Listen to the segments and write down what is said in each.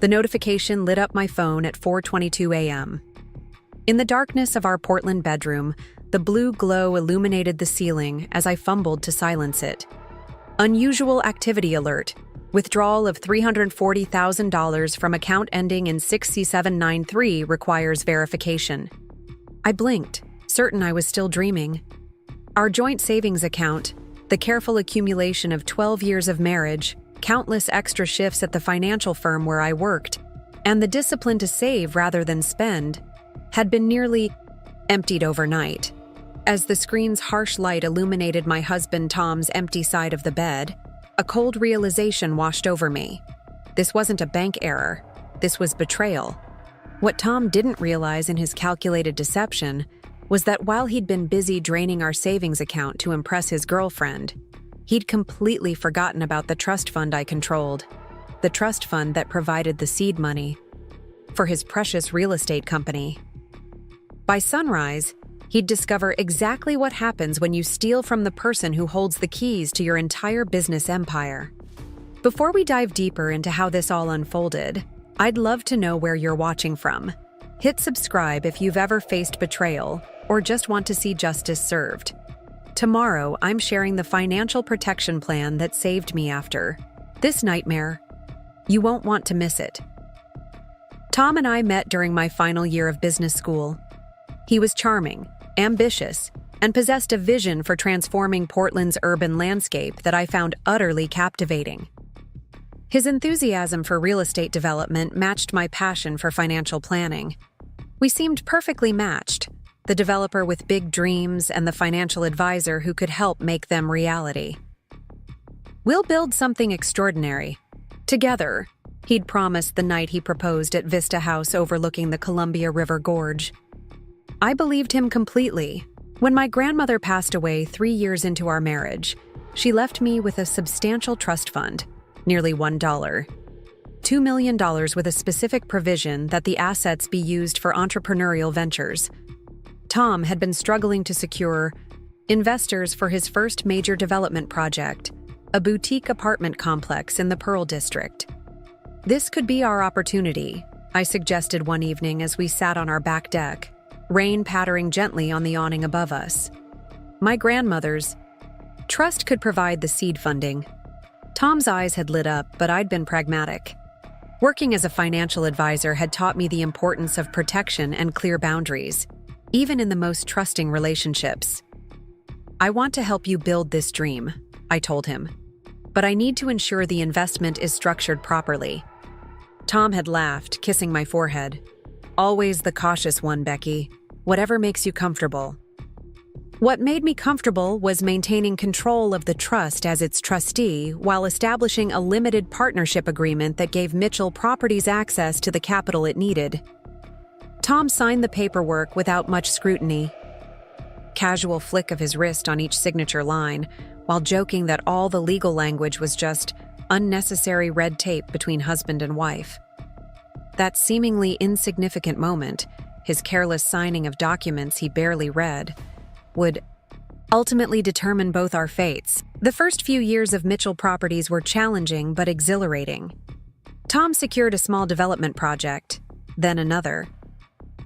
The notification lit up my phone at 4:22 a.m. In the darkness of our Portland bedroom, the blue glow illuminated the ceiling as I fumbled to silence it. Unusual activity alert. Withdrawal of $340,000 from account ending in 6C793 requires verification. I blinked, certain I was still dreaming. Our joint savings account, the careful accumulation of 12 years of marriage, countless extra shifts at the financial firm where I worked, and the discipline to save rather than spend, had been nearly emptied overnight. As the screen's harsh light illuminated my husband Tom's empty side of the bed, a cold realization washed over me. This wasn't a bank error. This was betrayal. What Tom didn't realize in his calculated deception was that while he'd been busy draining our savings account to impress his girlfriend, he'd completely forgotten about the trust fund I controlled, the trust fund that provided the seed money for his precious real estate company. By sunrise, he'd discover exactly what happens when you steal from the person who holds the keys to your entire business empire. Before we dive deeper into how this all unfolded, I'd love to know where you're watching from. Hit subscribe if you've ever faced betrayal or just want to see justice served. Tomorrow, I'm sharing the financial protection plan that saved me after this nightmare. You won't want to miss it. Tom and I met during my final year of business school. He was charming, ambitious, and possessed a vision for transforming Portland's urban landscape that I found utterly captivating. His enthusiasm for real estate development matched my passion for financial planning. We seemed perfectly matched, the developer with big dreams and the financial advisor who could help make them reality. "We'll build something extraordinary. Together," he'd promised the night he proposed at Vista House overlooking the Columbia River Gorge. I believed him completely. When my grandmother passed away 3 years into our marriage, she left me with a substantial trust fund, nearly $2 million with a specific provision that the assets be used for entrepreneurial ventures. Tom had been struggling to secure investors for his first major development project, a boutique apartment complex in the Pearl District. "This could be our opportunity," I suggested one evening as we sat on our back deck, rain pattering gently on the awning above us. My grandmother's trust could provide the seed funding. Tom's eyes had lit up, but I'd been pragmatic. Working as a financial advisor had taught me the importance of protection and clear boundaries, even in the most trusting relationships. "I want to help you build this dream," I told him, "but I need to ensure the investment is structured properly." Tom had laughed, kissing my forehead. "Always the cautious one, Becky. Whatever makes you comfortable." What made me comfortable was maintaining control of the trust as its trustee while establishing a limited partnership agreement that gave Mitchell Properties access to the capital it needed. Tom signed the paperwork without much scrutiny. Casual flick of his wrist on each signature line, while joking that all the legal language was just unnecessary red tape between husband and wife. That seemingly insignificant moment, his careless signing of documents he barely read, would ultimately determine both our fates. The first few years of Mitchell Properties were challenging but exhilarating. Tom secured a small development project, then another.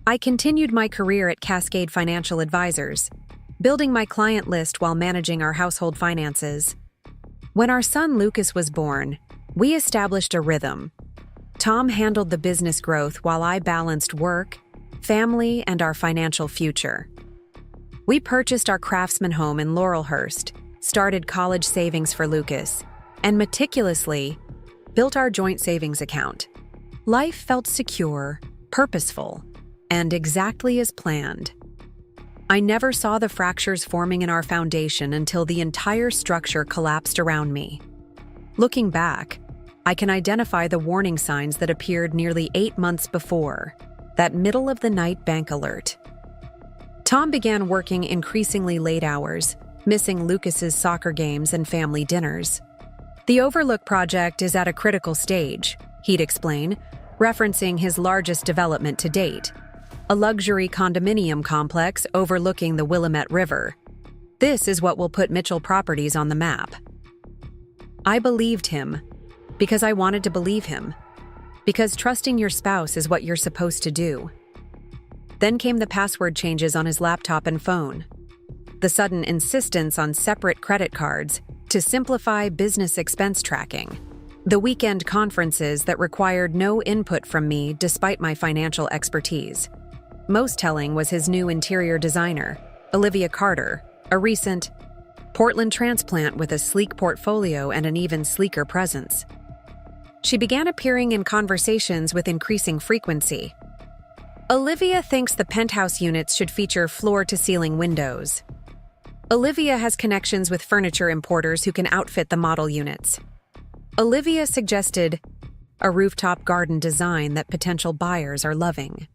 I continued my career at Cascade Financial Advisors, building my client list while managing our household finances. When our son Lucas was born, we established a rhythm. Tom handled the business growth while I balanced work, family, and our financial future. We purchased our Craftsman home in Laurelhurst, started college savings for Lucas, and meticulously built our joint savings account. Life felt secure, purposeful, and exactly as planned. I never saw the fractures forming in our foundation until the entire structure collapsed around me. Looking back, I can identify the warning signs that appeared nearly 8 months before, that middle-of-the-night bank alert. Tom began working increasingly late hours, missing Lucas's soccer games and family dinners. "The Overlook project is at a critical stage," he'd explain, referencing his largest development to date, a luxury condominium complex overlooking the Willamette River. "This is what will put Mitchell Properties on the map." I believed him because I wanted to believe him. Because trusting your spouse is what you're supposed to do. Then came the password changes on his laptop and phone. The sudden insistence on separate credit cards to simplify business expense tracking. The weekend conferences that required no input from me despite my financial expertise. Most telling was his new interior designer, Olivia Carter, a recent Portland transplant with a sleek portfolio and an even sleeker presence. She began appearing in conversations with increasing frequency. Olivia thinks the penthouse units should feature floor-to-ceiling windows. Olivia has connections with furniture importers who can outfit the model units. Olivia suggested a rooftop garden design that potential buyers are loving.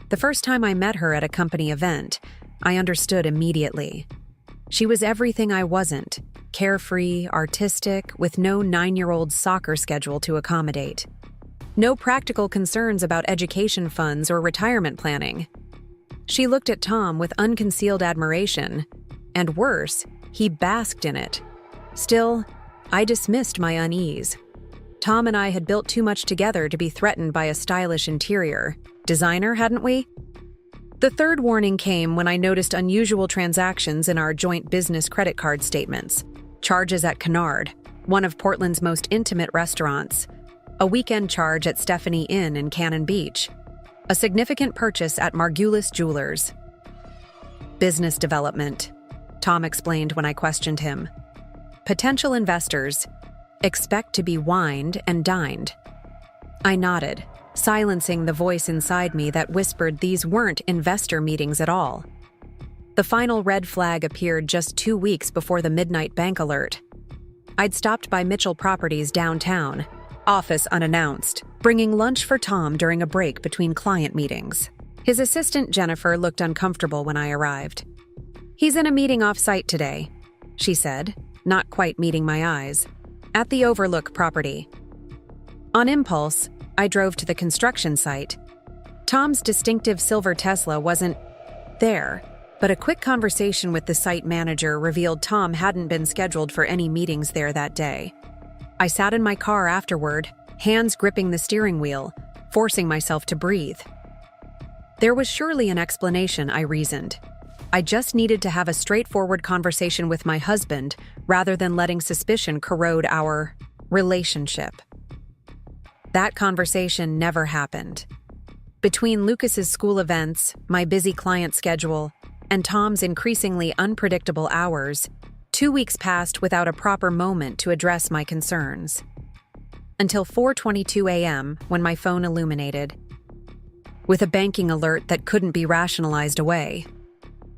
The first time I met her at a company event, I understood immediately. She was everything I wasn't, carefree, artistic, with no 9-year-old soccer schedule to accommodate. No practical concerns about education funds or retirement planning. She looked at Tom with unconcealed admiration, and worse, he basked in it. Still, I dismissed my unease. Tom and I had built too much together to be threatened by a stylish interior designer, hadn't we? The third warning came when I noticed unusual transactions in our joint business credit card statements. Charges at Kennard, one of Portland's most intimate restaurants. A weekend charge at Stephanie Inn in Cannon Beach. A significant purchase at Margulis Jewelers. Business development, Tom explained when I questioned him. Potential investors expect to be wined and dined. I nodded, silencing the voice inside me that whispered these weren't investor meetings at all. The final red flag appeared just 2 weeks before the midnight bank alert. I'd stopped by Mitchell Properties downtown, office unannounced, bringing lunch for Tom during a break between client meetings. His assistant Jennifer looked uncomfortable when I arrived. "He's in a meeting off-site today," she said, not quite meeting my eyes, "at the Overlook property." On impulse, I drove to the construction site. Tom's distinctive silver Tesla wasn't there, but a quick conversation with the site manager revealed Tom hadn't been scheduled for any meetings there that day. I sat in my car afterward, hands gripping the steering wheel, forcing myself to breathe. There was surely an explanation, I reasoned. I just needed to have a straightforward conversation with my husband rather than letting suspicion corrode our relationship. That conversation never happened. Between Lucas's school events, my busy client schedule, and Tom's increasingly unpredictable hours, 2 weeks passed without a proper moment to address my concerns. Until 4:22 a.m., when my phone illuminated, with a banking alert that couldn't be rationalized away.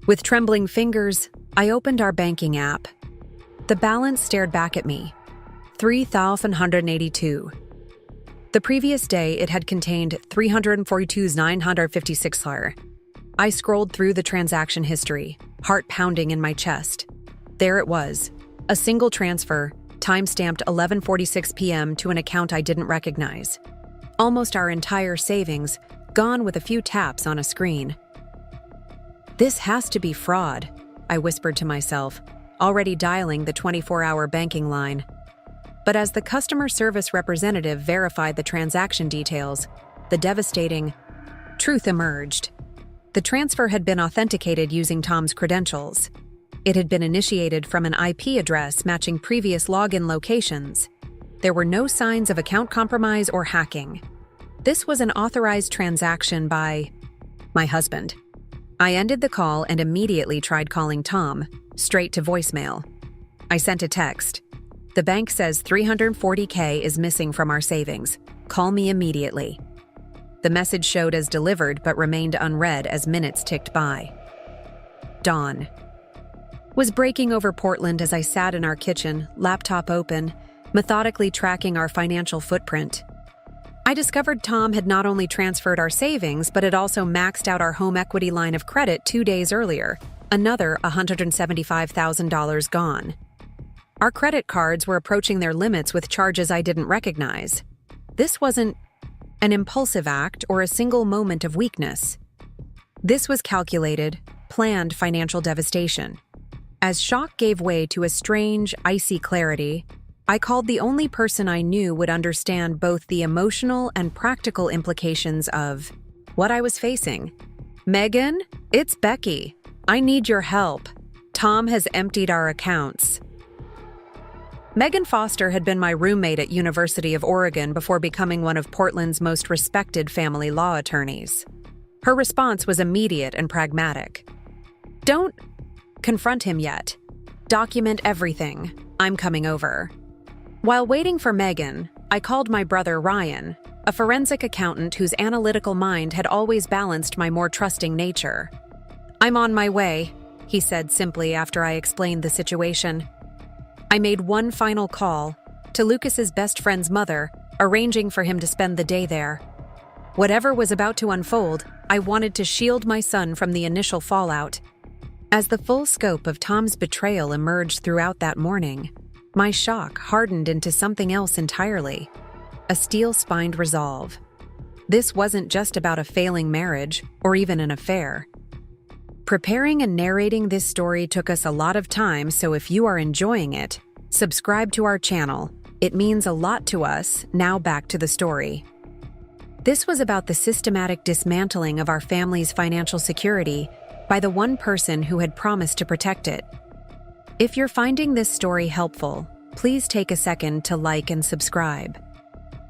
With trembling fingers, I opened our banking app. The balance stared back at me. $3,182. The previous day, it had contained $342,956. I scrolled through the transaction history, heart pounding in my chest. There it was, a single transfer, time-stamped 11:46 p.m. to an account I didn't recognize. Almost our entire savings, gone with a few taps on a screen. This has to be fraud, I whispered to myself, already dialing the 24-hour banking line. But as the customer service representative verified the transaction details, the devastating truth emerged. The transfer had been authenticated using Tom's credentials. It had been initiated from an IP address matching previous login locations. There were no signs of account compromise or hacking. This was an authorized transaction by my husband. I ended the call and immediately tried calling Tom, straight to voicemail. I sent a text. "The bank says $340K is missing from our savings. Call me immediately." The message showed as delivered but remained unread as minutes ticked by. Dawn was breaking over Portland as I sat in our kitchen, laptop open, methodically tracking our financial footprint. I discovered Tom had not only transferred our savings, but had also maxed out our home equity line of credit 2 days earlier, another $175,000 gone. Our credit cards were approaching their limits with charges I didn't recognize. This wasn't an impulsive act or a single moment of weakness. This was calculated, planned financial devastation. As shock gave way to a strange, icy clarity, I called the only person I knew would understand both the emotional and practical implications of what I was facing. "Megan, it's Becky. I need your help. Tom has emptied our accounts." Megan Foster had been my roommate at University of Oregon before becoming one of Portland's most respected family law attorneys. Her response was immediate and pragmatic. "Don't confront him yet. Document everything. I'm coming over." While waiting for Megan, I called my brother Ryan, a forensic accountant whose analytical mind had always balanced my more trusting nature. "I'm on my way," he said simply after I explained the situation. I made one final call to Lucas's best friend's mother, arranging for him to spend the day there. Whatever was about to unfold, I wanted to shield my son from the initial fallout. As the full scope of Tom's betrayal emerged throughout that morning, my shock hardened into something else entirely: a steel-spined resolve. This wasn't just about a failing marriage or even an affair. Preparing and narrating this story took us a lot of time, so if you are enjoying it, subscribe to our channel. It means a lot to us. Now back to the story. This was about the systematic dismantling of our family's financial security by the one person who had promised to protect it. If you're finding this story helpful, please take a second to like and subscribe.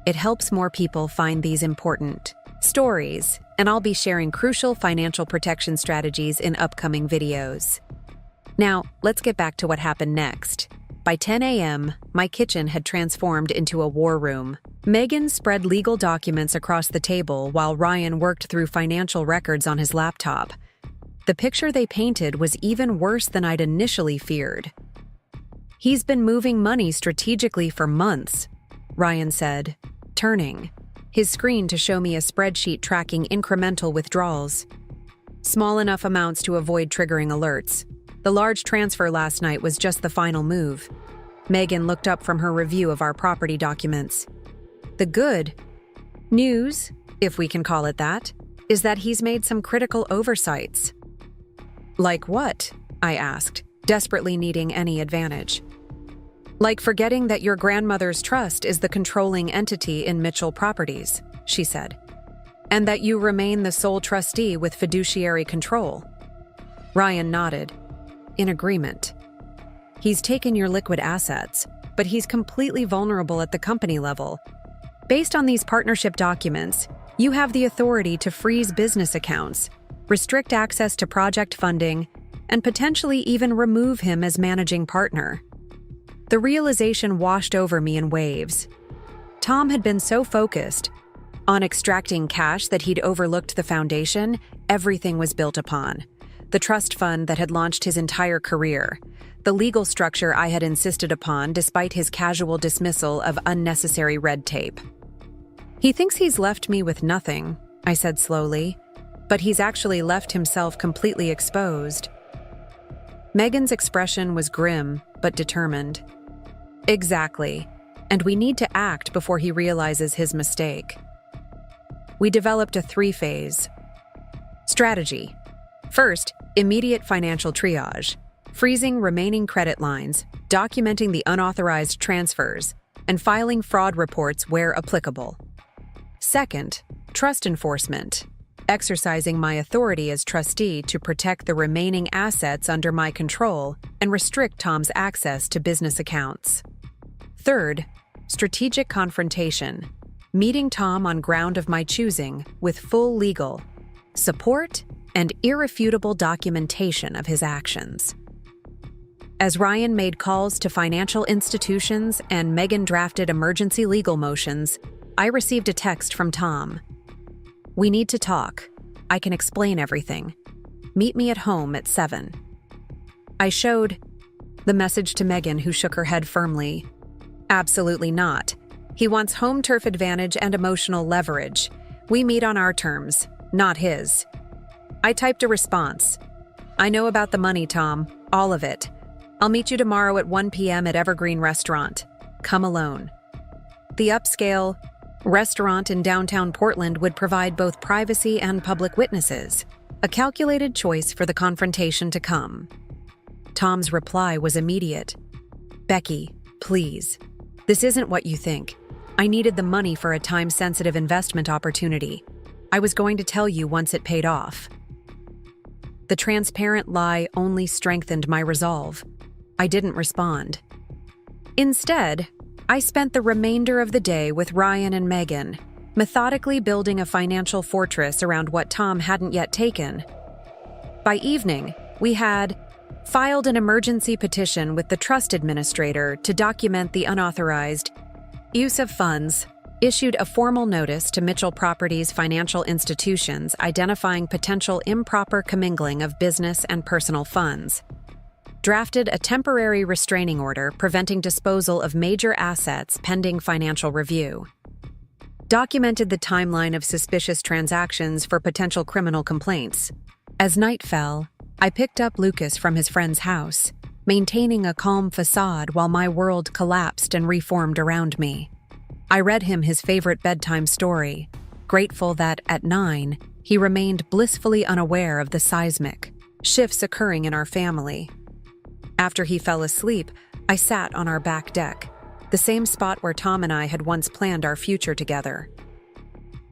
It helps more people find these important stories, and I'll be sharing crucial financial protection strategies in upcoming videos. Now, let's get back to what happened next. By 10 a.m., my kitchen had transformed into a war room. Megan spread legal documents across the table while Ryan worked through financial records on his laptop. The picture they painted was even worse than I'd initially feared. "He's been moving money strategically for months," Ryan said, turning his screen to show me a spreadsheet tracking incremental withdrawals. Small enough amounts to avoid triggering alerts. The large transfer last night was just the final move. Megan looked up from her review of our property documents. "The good news, if we can call it that, is that he's made some critical oversights." "Like what?" I asked, desperately needing any advantage. "Like forgetting that your grandmother's trust is the controlling entity in Mitchell Properties," she said, "and that you remain the sole trustee with fiduciary control." Ryan nodded, in agreement. "He's taken your liquid assets, but he's completely vulnerable at the company level. Based on these partnership documents, you have the authority to freeze business accounts, restrict access to project funding, and potentially even remove him as managing partner." The realization washed over me in waves. Tom had been so focused on extracting cash that he'd overlooked the foundation everything was built upon: the trust fund that had launched his entire career, the legal structure I had insisted upon despite his casual dismissal of unnecessary red tape. "He thinks he's left me with nothing," I said slowly, "but he's actually left himself completely exposed." Megan's expression was grim but determined. "Exactly, and we need to act before he realizes his mistake." We developed a three-phase strategy. First, immediate financial triage, freezing remaining credit lines, documenting the unauthorized transfers, and filing fraud reports where applicable. Second, trust enforcement, exercising my authority as trustee to protect the remaining assets under my control and restrict Tom's access to business accounts. Third, strategic confrontation, meeting Tom on ground of my choosing with full legal support and irrefutable documentation of his actions. As Ryan made calls to financial institutions and Megan drafted emergency legal motions, I received a text from Tom. "We need to talk. I can explain everything. Meet me at home at 7. I showed the message to Megan, who shook her head firmly. "Absolutely not. He wants home turf advantage and emotional leverage. We meet on our terms, not his." I typed a response. "I know about the money, Tom. All of it. I'll meet you tomorrow at 1 p.m. at Evergreen Restaurant. Come alone." The upscale restaurant in downtown Portland would provide both privacy and public witnesses, a calculated choice for the confrontation to come. Tom's reply was immediate. "Becky, please. This isn't what you think. I needed the money for a time-sensitive investment opportunity. I was going to tell you once it paid off. The transparent lie only strengthened my resolve. I didn't respond. Instead, I spent the remainder of the day with Ryan and Megan, methodically building a financial fortress around what Tom hadn't yet taken. By evening, we had filed an emergency petition with the trust administrator to document the unauthorized use of funds, issued a formal notice to Mitchell Properties financial institutions identifying potential improper commingling of business and personal funds, drafted a temporary restraining order preventing disposal of major assets pending financial review, documented the timeline of suspicious transactions for potential criminal complaints. As night fell, I picked up Lucas from his friend's house, maintaining a calm facade while my world collapsed and reformed around me. I read him his favorite bedtime story, grateful that, at 9, he remained blissfully unaware of the seismic shifts occurring in our family. After he fell asleep, I sat on our back deck, the same spot where Tom and I had once planned our future together.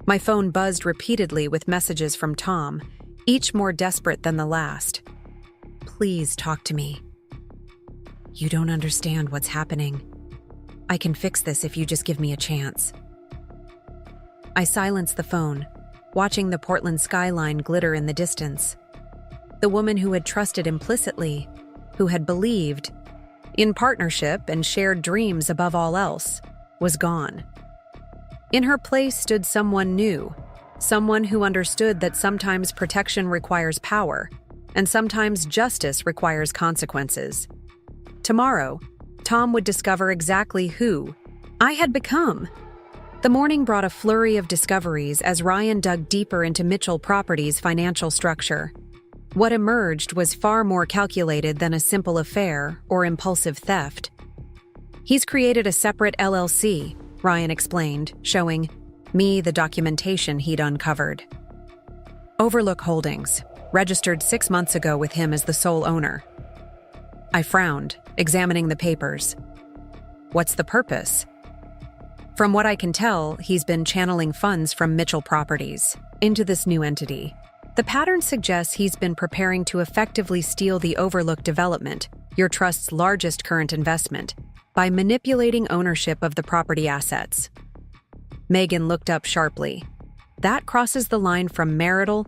My phone buzzed repeatedly with messages from Tom, each more desperate than the last. "Please talk to me. You don't understand what's happening. I can fix this if you just give me a chance." I silenced the phone, watching the Portland skyline glitter in the distance. The woman who had trusted implicitly, who had believed in partnership and shared dreams above all else, was gone. In her place stood someone new, someone who understood that sometimes protection requires power, and sometimes justice requires consequences. Tomorrow, Tom would discover exactly who I had become. The morning brought a flurry of discoveries as Ryan dug deeper into Mitchell Properties' financial structure. What emerged was far more calculated than a simple affair or impulsive theft. "He's created a separate LLC," Ryan explained, showing me the documentation he'd uncovered. "Overlook Holdings, registered 6 months ago with him as the sole owner." I frowned, examining the papers. "What's the purpose?" "From what I can tell, he's been channeling funds from Mitchell Properties into this new entity. The pattern suggests he's been preparing to effectively steal the Overlook development, your trust's largest current investment, by manipulating ownership of the property assets." Megan looked up sharply. "That crosses the line from marital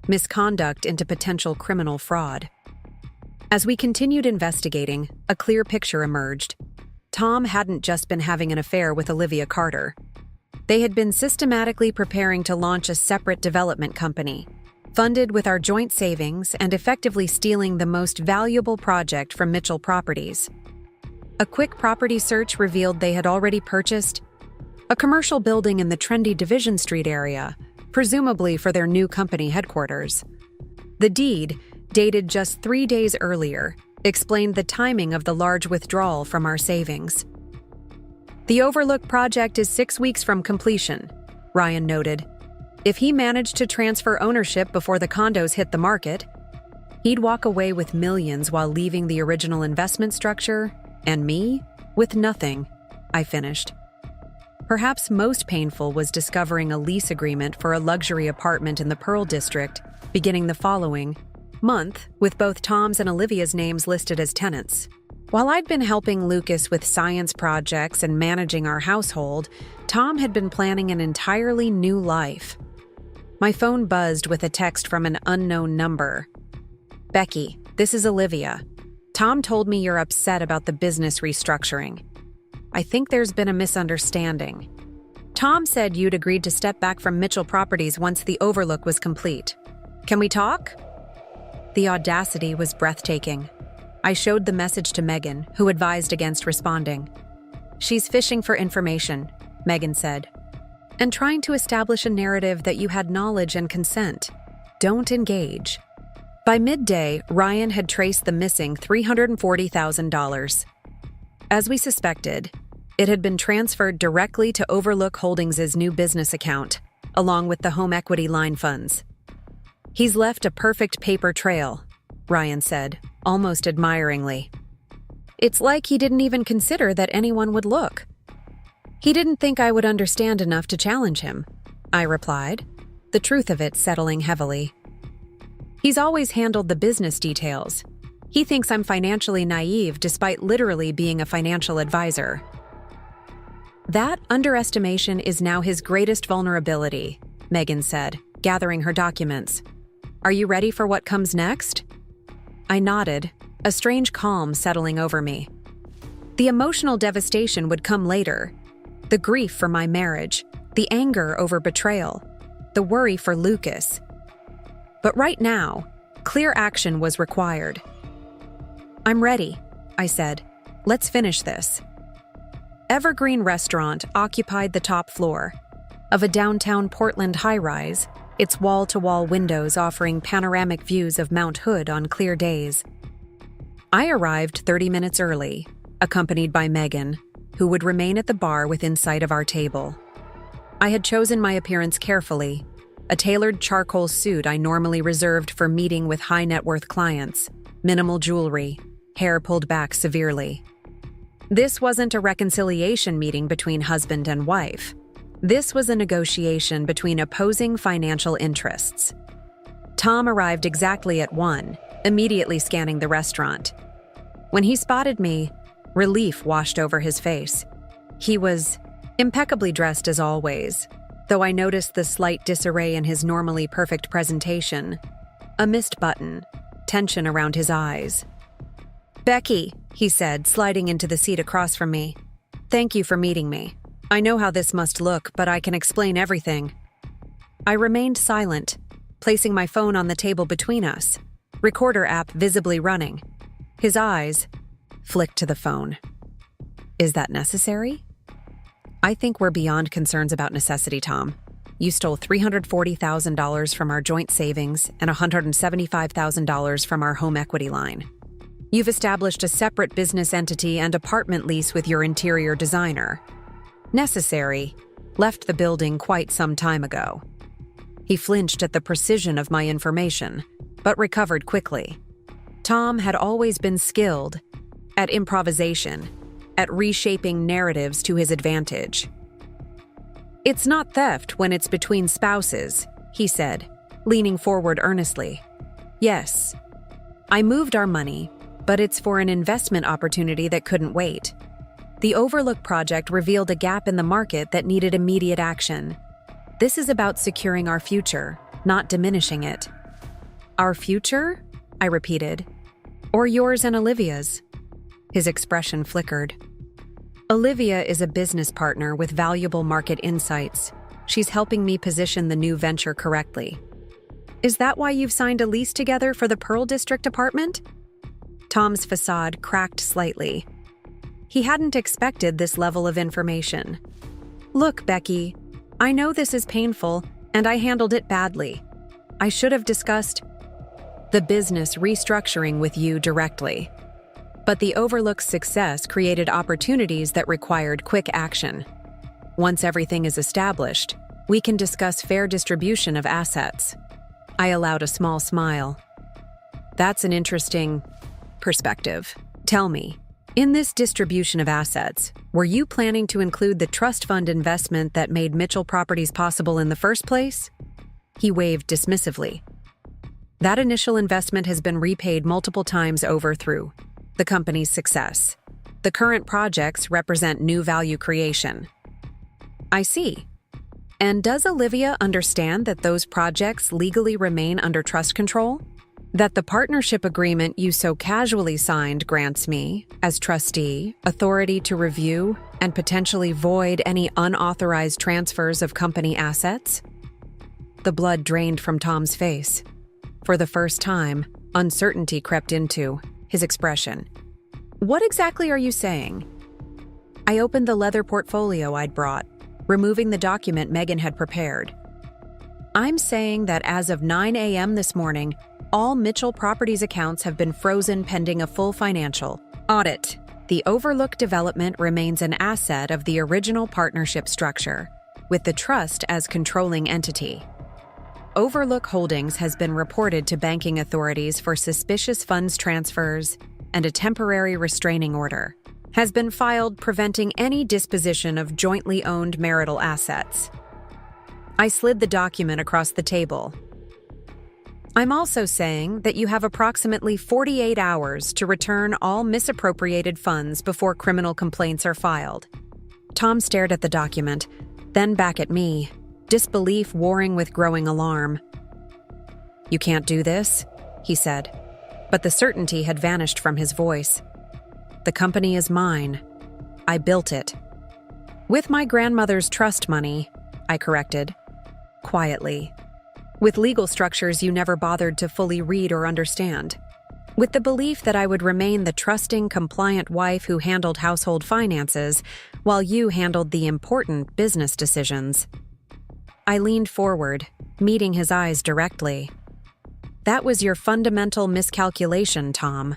misconduct into potential criminal fraud." As we continued investigating, a clear picture emerged. Tom hadn't just been having an affair with Olivia Carter. They had been systematically preparing to launch a separate development company, funded with our joint savings and effectively stealing the most valuable project from Mitchell Properties. A quick property search revealed they had already purchased a commercial building in the trendy Division Street area, presumably for their new company headquarters. The deed, dated just 3 days earlier, explained the timing of the large withdrawal from our savings. "The Overlook project is 6 weeks from completion," Ryan noted. "If he managed to transfer ownership before the condos hit the market, he'd walk away with millions while leaving the original investment structure, and me, with nothing," I finished. Perhaps most painful was discovering a lease agreement for a luxury apartment in the Pearl District, beginning the following month, with both Tom's and Olivia's names listed as tenants. While I'd been helping Lucas with science projects and managing our household, Tom had been planning an entirely new life. My phone buzzed with a text from an unknown number. "Becky, this is Olivia. Tom told me you're upset about the business restructuring. I think there's been a misunderstanding. Tom said you'd agreed to step back from Mitchell Properties once the Overlook was complete. Can we talk?" The audacity was breathtaking. I showed the message to Megan, who advised against responding. "She's fishing for information," Megan said, "and trying to establish a narrative that you had knowledge and consent. Don't engage." By midday, Ryan had traced the missing $340,000. As we suspected, it had been transferred directly to Overlook Holdings' new business account, along with the home equity line funds. "He's left a perfect paper trail," Ryan said, almost admiringly. "It's like he didn't even consider that anyone would look." He didn't think I would understand enough to challenge him, I replied, the truth of it settling heavily. He's always handled the business details. He thinks I'm financially naive despite literally being a financial advisor. That underestimation is now his greatest vulnerability, Megan said, gathering her documents. Are you ready for what comes next? I nodded, a strange calm settling over me. The emotional devastation would come later. The grief for my marriage, the anger over betrayal, the worry for Lucas. But right now, clear action was required. I'm ready, I said. Let's finish this. Evergreen Restaurant occupied the top floor of a downtown Portland high-rise, its wall-to-wall windows offering panoramic views of Mount Hood on clear days. I arrived 30 minutes early, accompanied by Megan, who would remain at the bar within sight of our table. I had chosen my appearance carefully, a tailored charcoal suit I normally reserved for meeting with high-net-worth clients, minimal jewelry, hair pulled back severely. This wasn't a reconciliation meeting between husband and wife. This was a negotiation between opposing financial interests. Tom arrived exactly at 1, immediately scanning the restaurant. When he spotted me, relief washed over his face. He was impeccably dressed as always, though I noticed the slight disarray in his normally perfect presentation. A missed button, tension around his eyes. "Becky," he said, sliding into the seat across from me. "Thank you for meeting me. I know how this must look, but I can explain everything." I remained silent, placing my phone on the table between us, recorder app visibly running. His eyes flicked to the phone. "Is that necessary?" "I think we're beyond concerns about necessity, Tom. You stole $340,000 from our joint savings and $175,000 from our home equity line. You've established a separate business entity and apartment lease with your interior designer. Necessary left the building quite some time ago." He flinched at the precision of my information, but recovered quickly. Tom had always been skilled at improvisation, at reshaping narratives to his advantage. "It's not theft when it's between spouses," he said, leaning forward earnestly. "Yes, I moved our money, but it's for an investment opportunity that couldn't wait. The Overlook project revealed a gap in the market that needed immediate action. This is about securing our future, not diminishing it." "Our future?" I repeated. "Or yours and Olivia's?" His expression flickered. "Olivia is a business partner with valuable market insights. She's helping me position the new venture correctly." "Is that why you've signed a lease together for the Pearl District apartment?" Tom's facade cracked slightly. He hadn't expected this level of information. "Look, Becky, I know this is painful, and I handled it badly. I should have discussed the business restructuring with you directly. But the Overlook's success created opportunities that required quick action. Once everything is established, we can discuss fair distribution of assets." I allowed a small smile. "That's an interesting perspective. Tell me, in this distribution of assets, were you planning to include the trust fund investment that made Mitchell Properties possible in the first place?" He waved dismissively. "That initial investment has been repaid multiple times over through the company's success. The current projects represent new value creation." "I see. And does Olivia understand that those projects legally remain under trust control? That the partnership agreement you so casually signed grants me, as trustee, authority to review and potentially void any unauthorized transfers of company assets?" The blood drained from Tom's face. For the first time, uncertainty crept into his expression. "What exactly are you saying?" I opened the leather portfolio I'd brought, removing the document Megan had prepared. "I'm saying that as of 9 a.m. this morning, all Mitchell Properties accounts have been frozen pending a full financial audit. The Overlook development remains an asset of the original partnership structure, with the trust as controlling entity. Overlook Holdings has been reported to banking authorities for suspicious funds transfers and a temporary restraining order. has been filed preventing any disposition of jointly owned marital assets. I slid the document across the table. I'm also saying that you have approximately 48 hours to return all misappropriated funds before criminal complaints are filed. Tom stared at the document, then back at me, disbelief warring with growing alarm. You can't do this, he said, but the certainty had vanished from his voice. The company is mine. I built it. With my grandmother's trust money, I corrected, quietly. With legal structures you never bothered to fully read or understand. With the belief that I would remain the trusting, compliant wife who handled household finances, while you handled the important business decisions. I leaned forward, meeting his eyes directly. That was your fundamental miscalculation, Tom.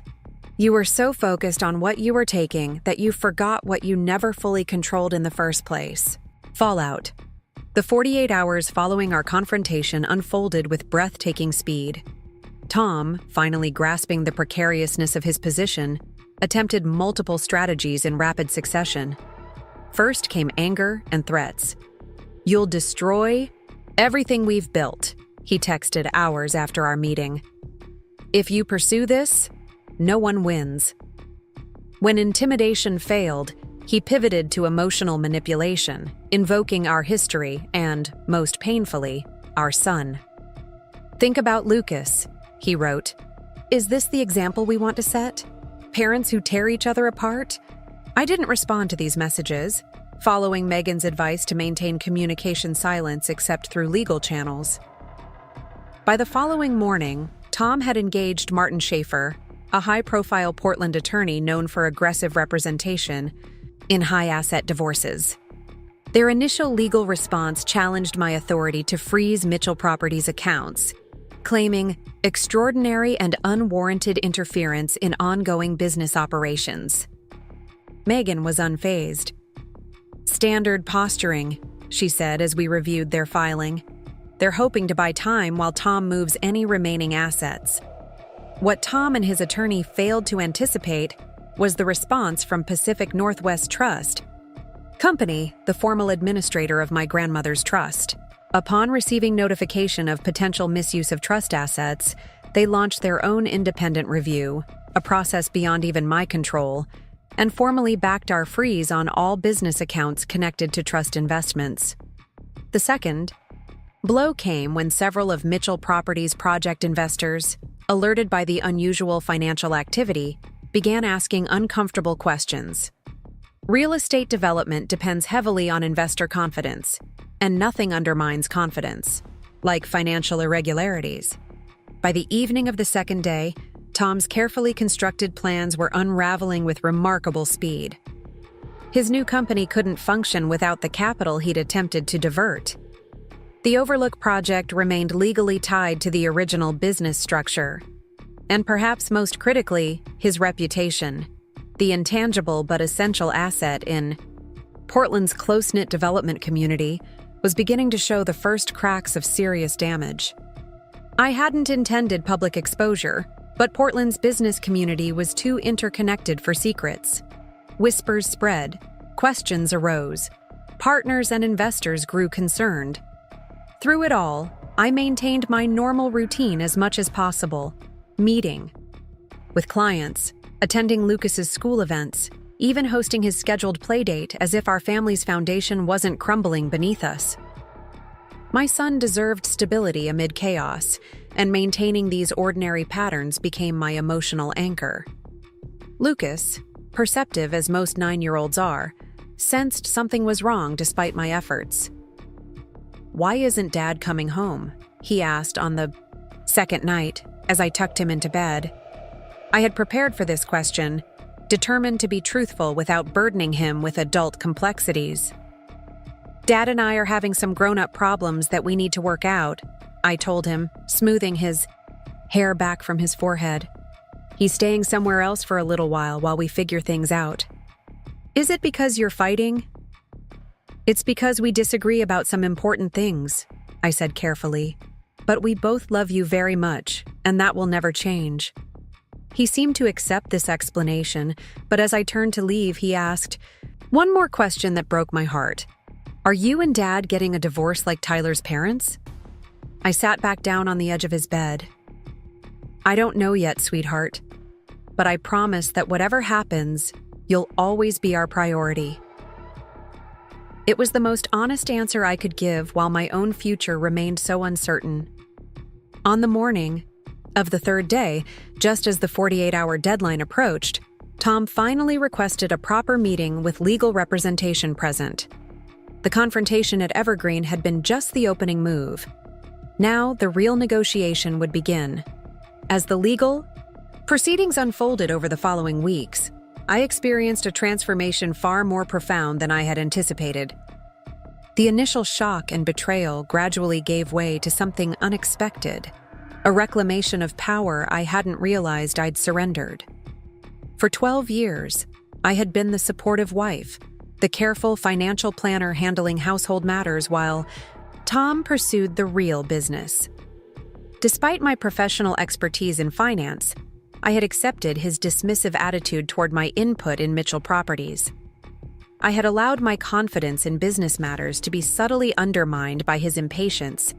You were so focused on what you were taking that you forgot what you never fully controlled in the first place. Fallout. The 48 hours following our confrontation unfolded with breathtaking speed. Tom, finally grasping the precariousness of his position, attempted multiple strategies in rapid succession. First came anger and threats. You'll destroy everything we've built, he texted hours after our meeting. If you pursue this, no one wins. When intimidation failed, he pivoted to emotional manipulation, invoking our history and, most painfully, our son. Think about Lucas, he wrote. Is this the example we want to set? Parents who tear each other apart? I didn't respond to these messages, following Megan's advice to maintain communication silence except through legal channels. By the following morning, Tom had engaged Martin Schaefer, a high-profile Portland attorney known for aggressive representation in high-asset divorces. Their initial legal response challenged my authority to freeze Mitchell Properties accounts, claiming extraordinary and unwarranted interference in ongoing business operations. Megan was unfazed. Standard posturing, she said as we reviewed their filing. They're hoping to buy time while Tom moves any remaining assets. What Tom and his attorney failed to anticipate was the response from Pacific Northwest Trust Company, the formal administrator of my grandmother's trust. Upon receiving notification of potential misuse of trust assets, they launched their own independent review, a process beyond even my control, and formally backed our freeze on all business accounts connected to trust investments. The second blow came when several of Mitchell Properties' project investors, alerted by the unusual financial activity, began asking uncomfortable questions. Real estate development depends heavily on investor confidence, and nothing undermines confidence, like financial irregularities. By the evening of the second day, Tom's carefully constructed plans were unraveling with remarkable speed. His new company couldn't function without the capital he'd attempted to divert. The Overlook project remained legally tied to the original business structure, and perhaps most critically, his reputation, the intangible but essential asset in Portland's close-knit development community, was beginning to show the first cracks of serious damage. I hadn't intended public exposure, but Portland's business community was too interconnected for secrets. Whispers spread, questions arose, partners and investors grew concerned. Through it all, I maintained my normal routine as much as possible, meeting with clients, attending Lucas's school events, even hosting his scheduled playdate as if our family's foundation wasn't crumbling beneath us. My son deserved stability amid chaos, and maintaining these ordinary patterns became my emotional anchor. Lucas, perceptive as most 9-year-olds are, sensed something was wrong despite my efforts. "Why isn't Dad coming home?" he asked on the second night as I tucked him into bed. I had prepared for this question, determined to be truthful without burdening him with adult complexities. "Dad and I are having some grown-up problems that we need to work out," I told him, smoothing his hair back from his forehead. "He's staying somewhere else for a little while we figure things out." "Is it because you're fighting?" "It's because we disagree about some important things," I said carefully. "But we both love you very much, and that will never change." He seemed to accept this explanation, but as I turned to leave, he asked, "One more question that broke my heart. Are you and Dad getting a divorce like Tyler's parents?" I sat back down on the edge of his bed. "I don't know yet, sweetheart, but I promise that whatever happens, you'll always be our priority." It was the most honest answer I could give while my own future remained so uncertain. On the morning of the third day, just as the 48-hour deadline approached, Tom finally requested a proper meeting with legal representation present. The confrontation at Evergreen had been just the opening move. Now, the real negotiation would begin. As the legal proceedings unfolded over the following weeks, I experienced a transformation far more profound than I had anticipated. The initial shock and betrayal gradually gave way to something unexpected, a reclamation of power I hadn't realized I'd surrendered. For 12 years, I had been the supportive wife, the careful financial planner handling household matters while Tom pursued the real business. Despite my professional expertise in finance, I had accepted his dismissive attitude toward my input in Mitchell Properties. I had allowed my confidence in business matters to be subtly undermined by his impatience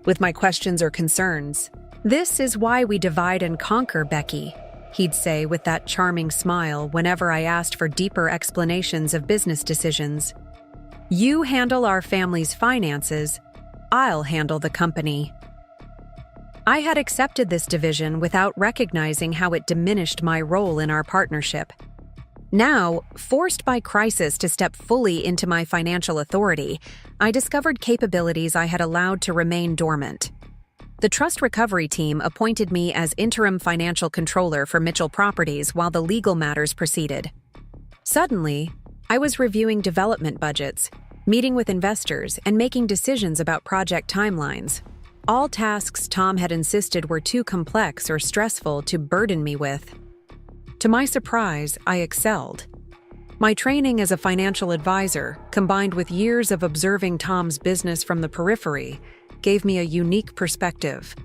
with my questions or concerns. "This is why we divide and conquer, Becky," he'd say with that charming smile whenever I asked for deeper explanations of business decisions. "You handle our family's finances, I'll handle the company." I had accepted this division without recognizing how it diminished my role in our partnership. Now, forced by crisis to step fully into my financial authority, I discovered capabilities I had allowed to remain dormant. The trust recovery team appointed me as interim financial controller for Mitchell Properties while the legal matters proceeded. Suddenly, I was reviewing development budgets, meeting with investors, and making decisions about project timelines. All tasks Tom had insisted were too complex or stressful to burden me with. To my surprise, I excelled. My training as a financial advisor, combined with years of observing Tom's business from the periphery, gave me a unique perspective.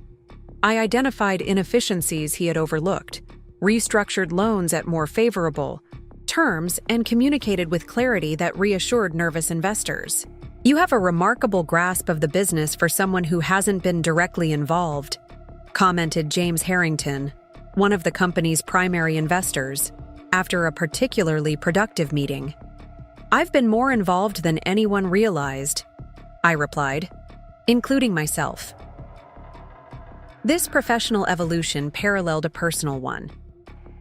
I identified inefficiencies he had overlooked, restructured loans at more favorable terms, and communicated with clarity that reassured nervous investors. "You have a remarkable grasp of the business for someone who hasn't been directly involved," commented James Harrington, one of the company's primary investors, after a particularly productive meeting. "I've been more involved than anyone realized," I replied, including myself. This professional evolution paralleled a personal one.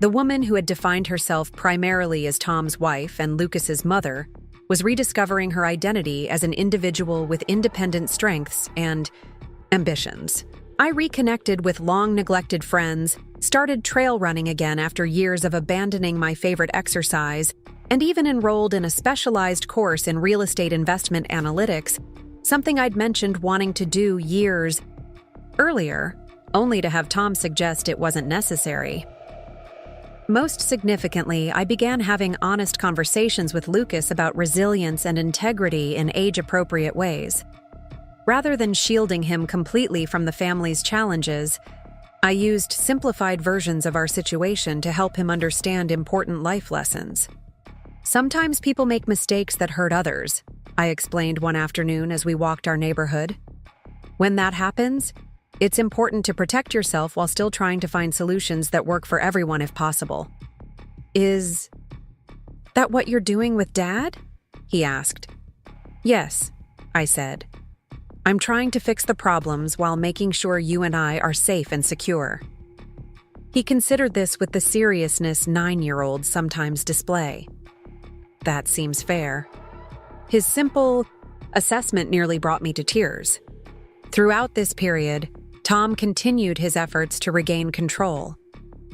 The woman who had defined herself primarily as Tom's wife and Lucas's mother was rediscovering her identity as an individual with independent strengths and ambitions. I reconnected with long-neglected friends, started trail running again after years of abandoning my favorite exercise, and even enrolled in a specialized course in real estate investment analytics, something I'd mentioned wanting to do years earlier, only to have Tom suggest it wasn't necessary. Most significantly, I began having honest conversations with Lucas about resilience and integrity in age-appropriate ways. Rather than shielding him completely from the family's challenges, I used simplified versions of our situation to help him understand important life lessons. "Sometimes people make mistakes that hurt others," I explained one afternoon as we walked our neighborhood. "When that happens, it's important to protect yourself while still trying to find solutions that work for everyone if possible." "Is that what you're doing with Dad?" he asked. "Yes," I said. "I'm trying to fix the problems while making sure you and I are safe and secure." He considered this with the seriousness 9-year-olds sometimes display. "That seems fair." His simple assessment nearly brought me to tears. Throughout this period, Tom continued his efforts to regain control,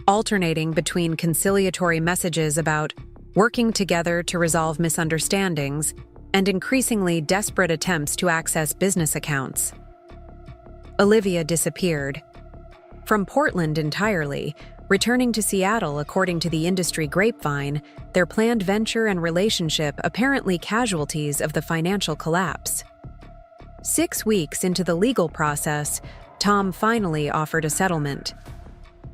alternating between conciliatory messages about working together to resolve misunderstandings and increasingly desperate attempts to access business accounts. Olivia disappeared from Portland entirely, returning to Seattle according to the industry grapevine, their planned venture and relationship apparently casualties of the financial collapse. 6 weeks into the legal process, Tom finally offered a settlement.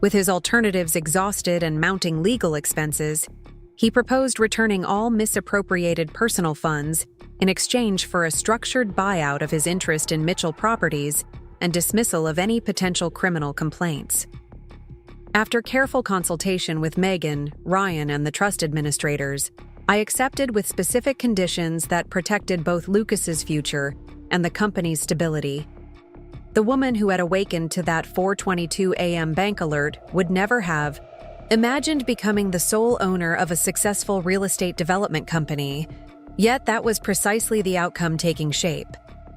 With his alternatives exhausted and mounting legal expenses, he proposed returning all misappropriated personal funds in exchange for a structured buyout of his interest in Mitchell Properties and dismissal of any potential criminal complaints. After careful consultation with Megan, Ryan, and the trust administrators, I accepted with specific conditions that protected both Lucas's future and the company's stability. The woman who had awakened to that 4:22 a.m. bank alert would never have imagined becoming the sole owner of a successful real estate development company, yet that was precisely the outcome taking shape.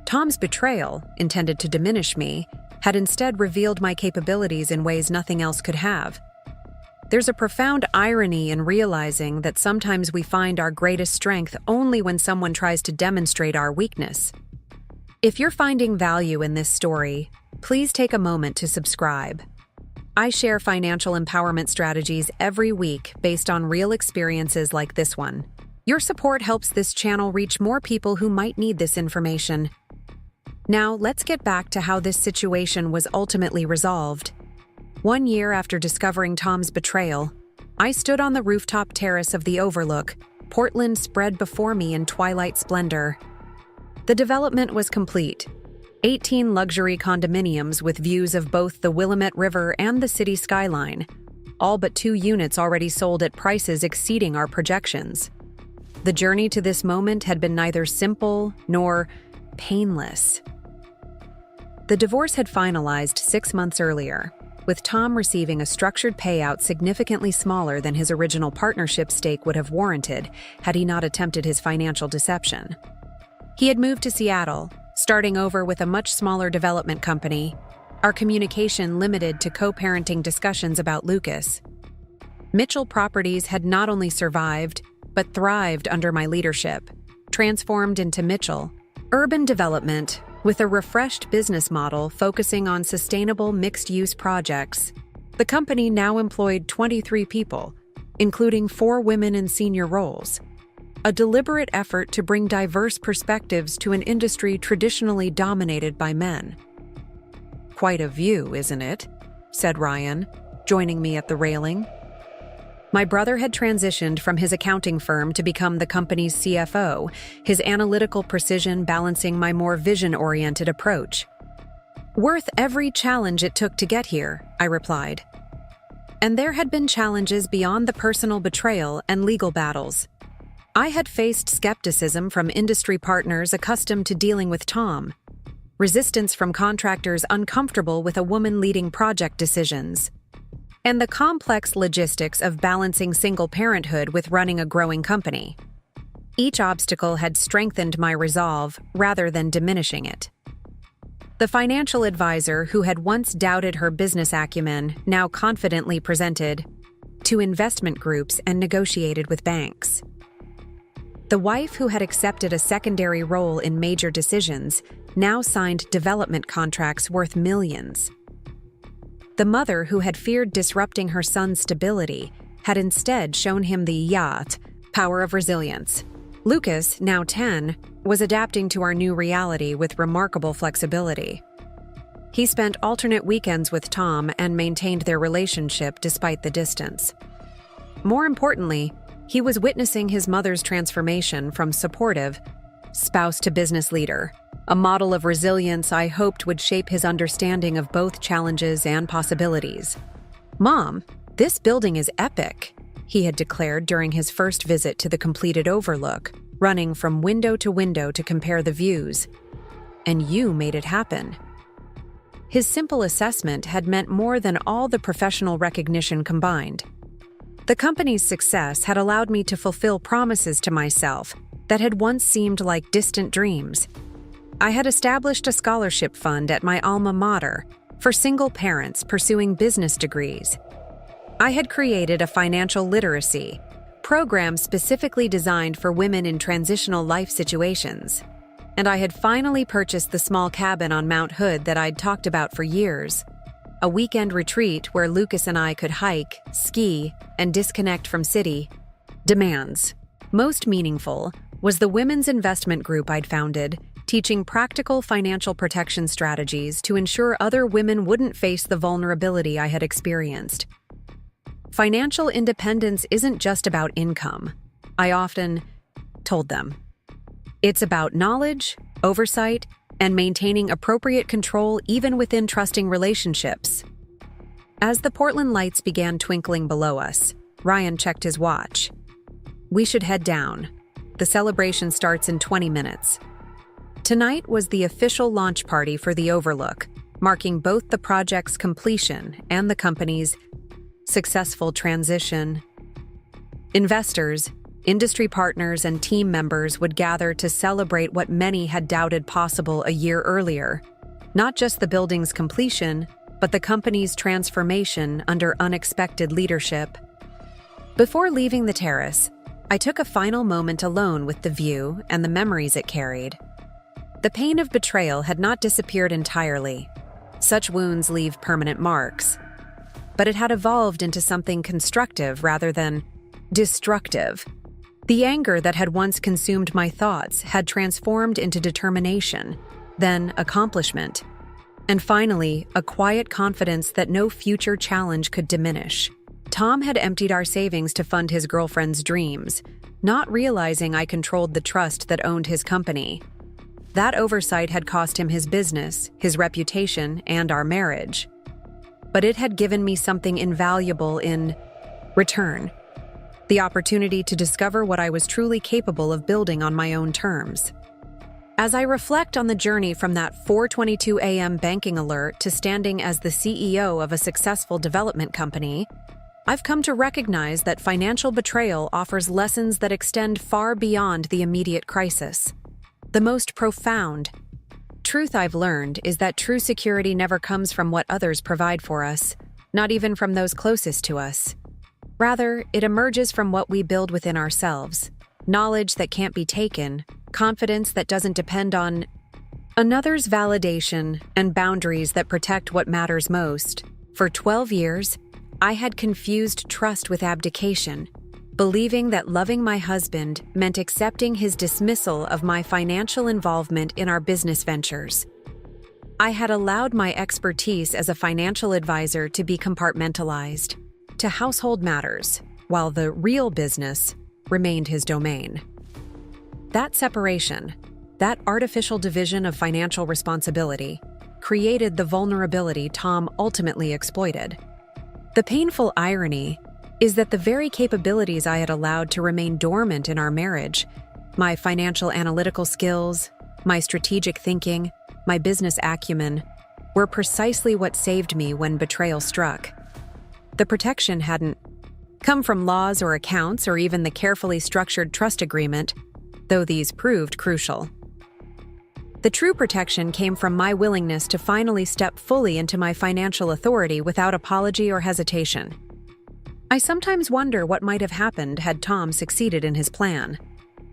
Tom's betrayal, intended to diminish me, had instead revealed my capabilities in ways nothing else could have. There's a profound irony in realizing that sometimes we find our greatest strength only when someone tries to demonstrate our weakness. If you're finding value in this story, please take a moment to subscribe. I share financial empowerment strategies every week based on real experiences like this one. Your support helps this channel reach more people who might need this information. Now, let's get back to how this situation was ultimately resolved. 1 year after discovering Tom's betrayal, I stood on the rooftop terrace of the Overlook, Portland spread before me in twilight splendor. The development was complete. 18 luxury condominiums with views of both the Willamette River and the city skyline, all but 2 units already sold at prices exceeding our projections. The journey to this moment had been neither simple nor painless. The divorce had finalized 6 months earlier, with Tom receiving a structured payout significantly smaller than his original partnership stake would have warranted had he not attempted his financial deception. He had moved to Seattle, starting over with a much smaller development company, our communication limited to co-parenting discussions about Lucas. Mitchell Properties had not only survived, but thrived under my leadership, transformed into Mitchell Urban Development, with a refreshed business model focusing on sustainable mixed-use projects. The company now employed 23 people, including 4 women in senior roles, a deliberate effort to bring diverse perspectives to an industry traditionally dominated by men. "Quite a view, isn't it?" said Ryan, joining me at the railing. My brother had transitioned from his accounting firm to become the company's CFO, his analytical precision balancing my more vision-oriented approach. "Worth every challenge it took to get here," I replied. And there had been challenges beyond the personal betrayal and legal battles. I had faced skepticism from industry partners accustomed to dealing with Tom, resistance from contractors uncomfortable with a woman leading project decisions, and the complex logistics of balancing single parenthood with running a growing company. Each obstacle had strengthened my resolve rather than diminishing it. The financial advisor who had once doubted her business acumen now confidently presented to investment groups and negotiated with banks. The wife who had accepted a secondary role in major decisions now signed development contracts worth millions. The mother who had feared disrupting her son's stability had instead shown him the power of resilience. Lucas, now 10, was adapting to our new reality with remarkable flexibility. He spent alternate weekends with Tom and maintained their relationship despite the distance. More importantly, he was witnessing his mother's transformation from supportive spouse to business leader, a model of resilience I hoped would shape his understanding of both challenges and possibilities. "Mom, this building is epic," he had declared during his first visit to the completed Overlook, running from window to compare the views. "And you made it happen." His simple assessment had meant more than all the professional recognition combined. The company's success had allowed me to fulfill promises to myself that had once seemed like distant dreams. I had established a scholarship fund at my alma mater for single parents pursuing business degrees. I had created a financial literacy program specifically designed for women in transitional life situations. And I had finally purchased the small cabin on Mount Hood that I'd talked about for years, a weekend retreat where Lucas and I could hike, ski, and disconnect from city demands. Most meaningful was the women's investment group I'd founded, teaching practical financial protection strategies to ensure other women wouldn't face the vulnerability I had experienced. Financial independence isn't just about income, I often told them. It's about knowledge, oversight, and maintaining appropriate control even within trusting relationships. As the Portland lights began twinkling below us, Ryan checked his watch. We should head down. The celebration starts in 20 minutes. Tonight was the official launch party for the Overlook, marking both the project's completion and the company's successful transition. Investors, industry partners, and team members would gather to celebrate what many had doubted possible a year earlier. Not just the building's completion, but the company's transformation under unexpected leadership. Before leaving the terrace, I took a final moment alone with the view and the memories it carried. The pain of betrayal had not disappeared entirely. Such wounds leave permanent marks. But it had evolved into something constructive rather than destructive. The anger that had once consumed my thoughts had transformed into determination, then accomplishment, and finally, a quiet confidence that no future challenge could diminish. Tom had emptied our savings to fund his girlfriend's dreams, not realizing I controlled the trust that owned his company. That oversight had cost him his business, his reputation, and our marriage. But it had given me something invaluable in return: the opportunity to discover what I was truly capable of building on my own terms. As I reflect on the journey from that 4:22 a.m. banking alert to standing as the CEO of a successful development company, I've come to recognize that financial betrayal offers lessons that extend far beyond the immediate crisis. The most profound truth I've learned is that true security never comes from what others provide for us, not even from those closest to us. Rather, it emerges from what we build within ourselves: knowledge that can't be taken, confidence that doesn't depend on another's validation, and boundaries that protect what matters most. For 12 years, I had confused trust with abdication, believing that loving my husband meant accepting his dismissal of my financial involvement in our business ventures. I had allowed my expertise as a financial advisor to be compartmentalized to household matters, while the real business remained his domain. That separation, that artificial division of financial responsibility, created the vulnerability Tom ultimately exploited. The painful irony is that the very capabilities I had allowed to remain dormant in our marriage, my financial analytical skills, my strategic thinking, my business acumen, were precisely what saved me when betrayal struck. The protection hadn't come from laws or accounts or even the carefully structured trust agreement, though these proved crucial. The true protection came from my willingness to finally step fully into my financial authority without apology or hesitation. I sometimes wonder what might have happened had Tom succeeded in his plan.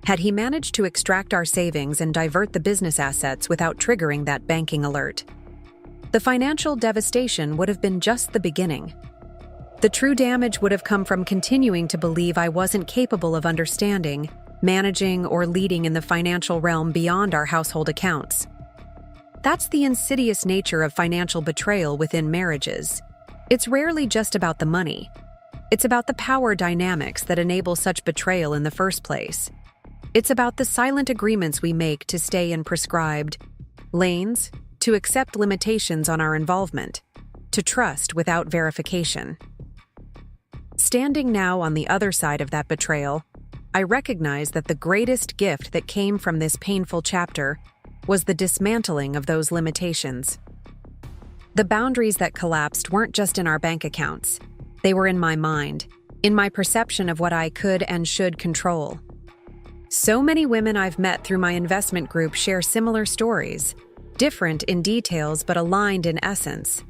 Had he managed to extract our savings and divert the business assets without triggering that banking alert? The financial devastation would have been just the beginning. The true damage would have come from continuing to believe I wasn't capable of understanding, managing, or leading in the financial realm beyond our household accounts. That's the insidious nature of financial betrayal within marriages. It's rarely just about the money. It's about the power dynamics that enable such betrayal in the first place. It's about the silent agreements we make to stay in prescribed lanes, to accept limitations on our involvement, to trust without verification. Standing now on the other side of that betrayal, I recognize that the greatest gift that came from this painful chapter was the dismantling of those limitations. The boundaries that collapsed weren't just in our bank accounts. They were in my mind, in my perception of what I could and should control. So many women I've met through my investment group share similar stories, different in details but aligned in essence.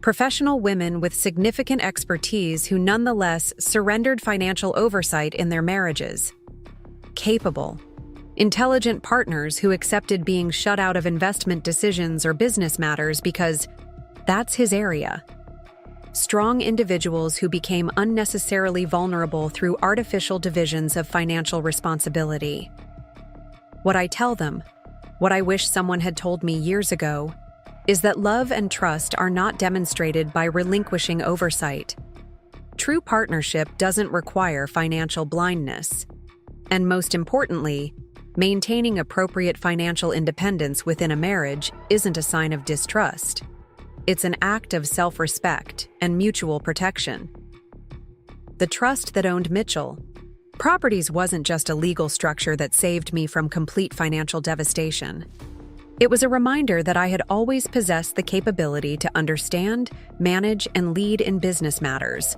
Professional women with significant expertise who nonetheless surrendered financial oversight in their marriages. Capable, intelligent partners who accepted being shut out of investment decisions or business matters because that's his area. Strong individuals who became unnecessarily vulnerable through artificial divisions of financial responsibility. What I tell them, What I wish someone had told me years ago is that love and trust are not demonstrated by relinquishing oversight. True partnership doesn't require financial blindness. And most importantly, maintaining appropriate financial independence within a marriage isn't a sign of distrust. It's an act of self-respect and mutual protection. The trust that owned Mitchell Properties wasn't just a legal structure that saved me from complete financial devastation. It was a reminder that I had always possessed the capability to understand, manage, and lead in business matters.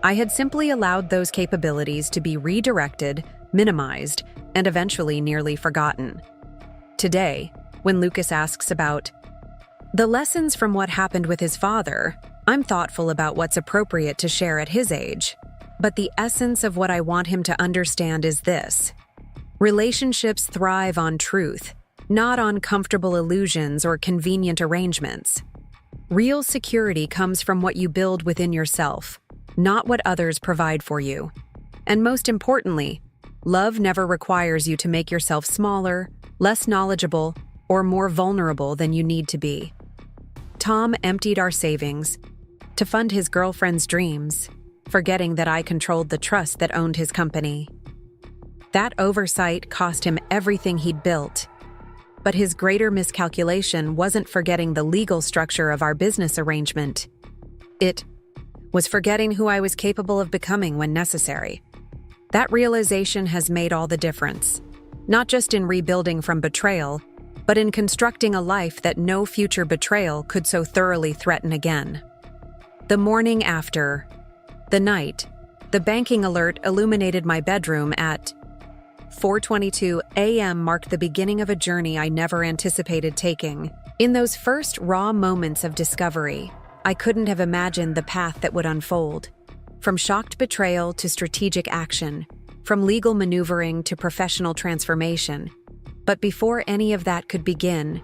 I had simply allowed those capabilities to be redirected, minimized, and eventually nearly forgotten. Today, when Lucas asks about the lessons from what happened with his father, I'm thoughtful about what's appropriate to share at his age. But the essence of what I want him to understand is this: relationships thrive on truth, not on comfortable illusions or convenient arrangements. Real security comes from what you build within yourself, not what others provide for you. And most importantly, love never requires you to make yourself smaller, less knowledgeable, or more vulnerable than you need to be. Tom emptied our savings to fund his girlfriend's dreams, forgetting that I controlled the trust that owned his company. That oversight cost him everything he'd built. But his greater miscalculation wasn't forgetting the legal structure of our business arrangement. It was forgetting who I was capable of becoming when necessary. That realization has made all the difference, not just in rebuilding from betrayal, but in constructing a life that no future betrayal could so thoroughly threaten again. The morning after, the night, the banking alert illuminated my bedroom at 4:22 a.m. marked the beginning of a journey I never anticipated taking. In those first raw moments of discovery, I couldn't have imagined the path that would unfold. From shocked betrayal to strategic action, from legal maneuvering to professional transformation. But before any of that could begin,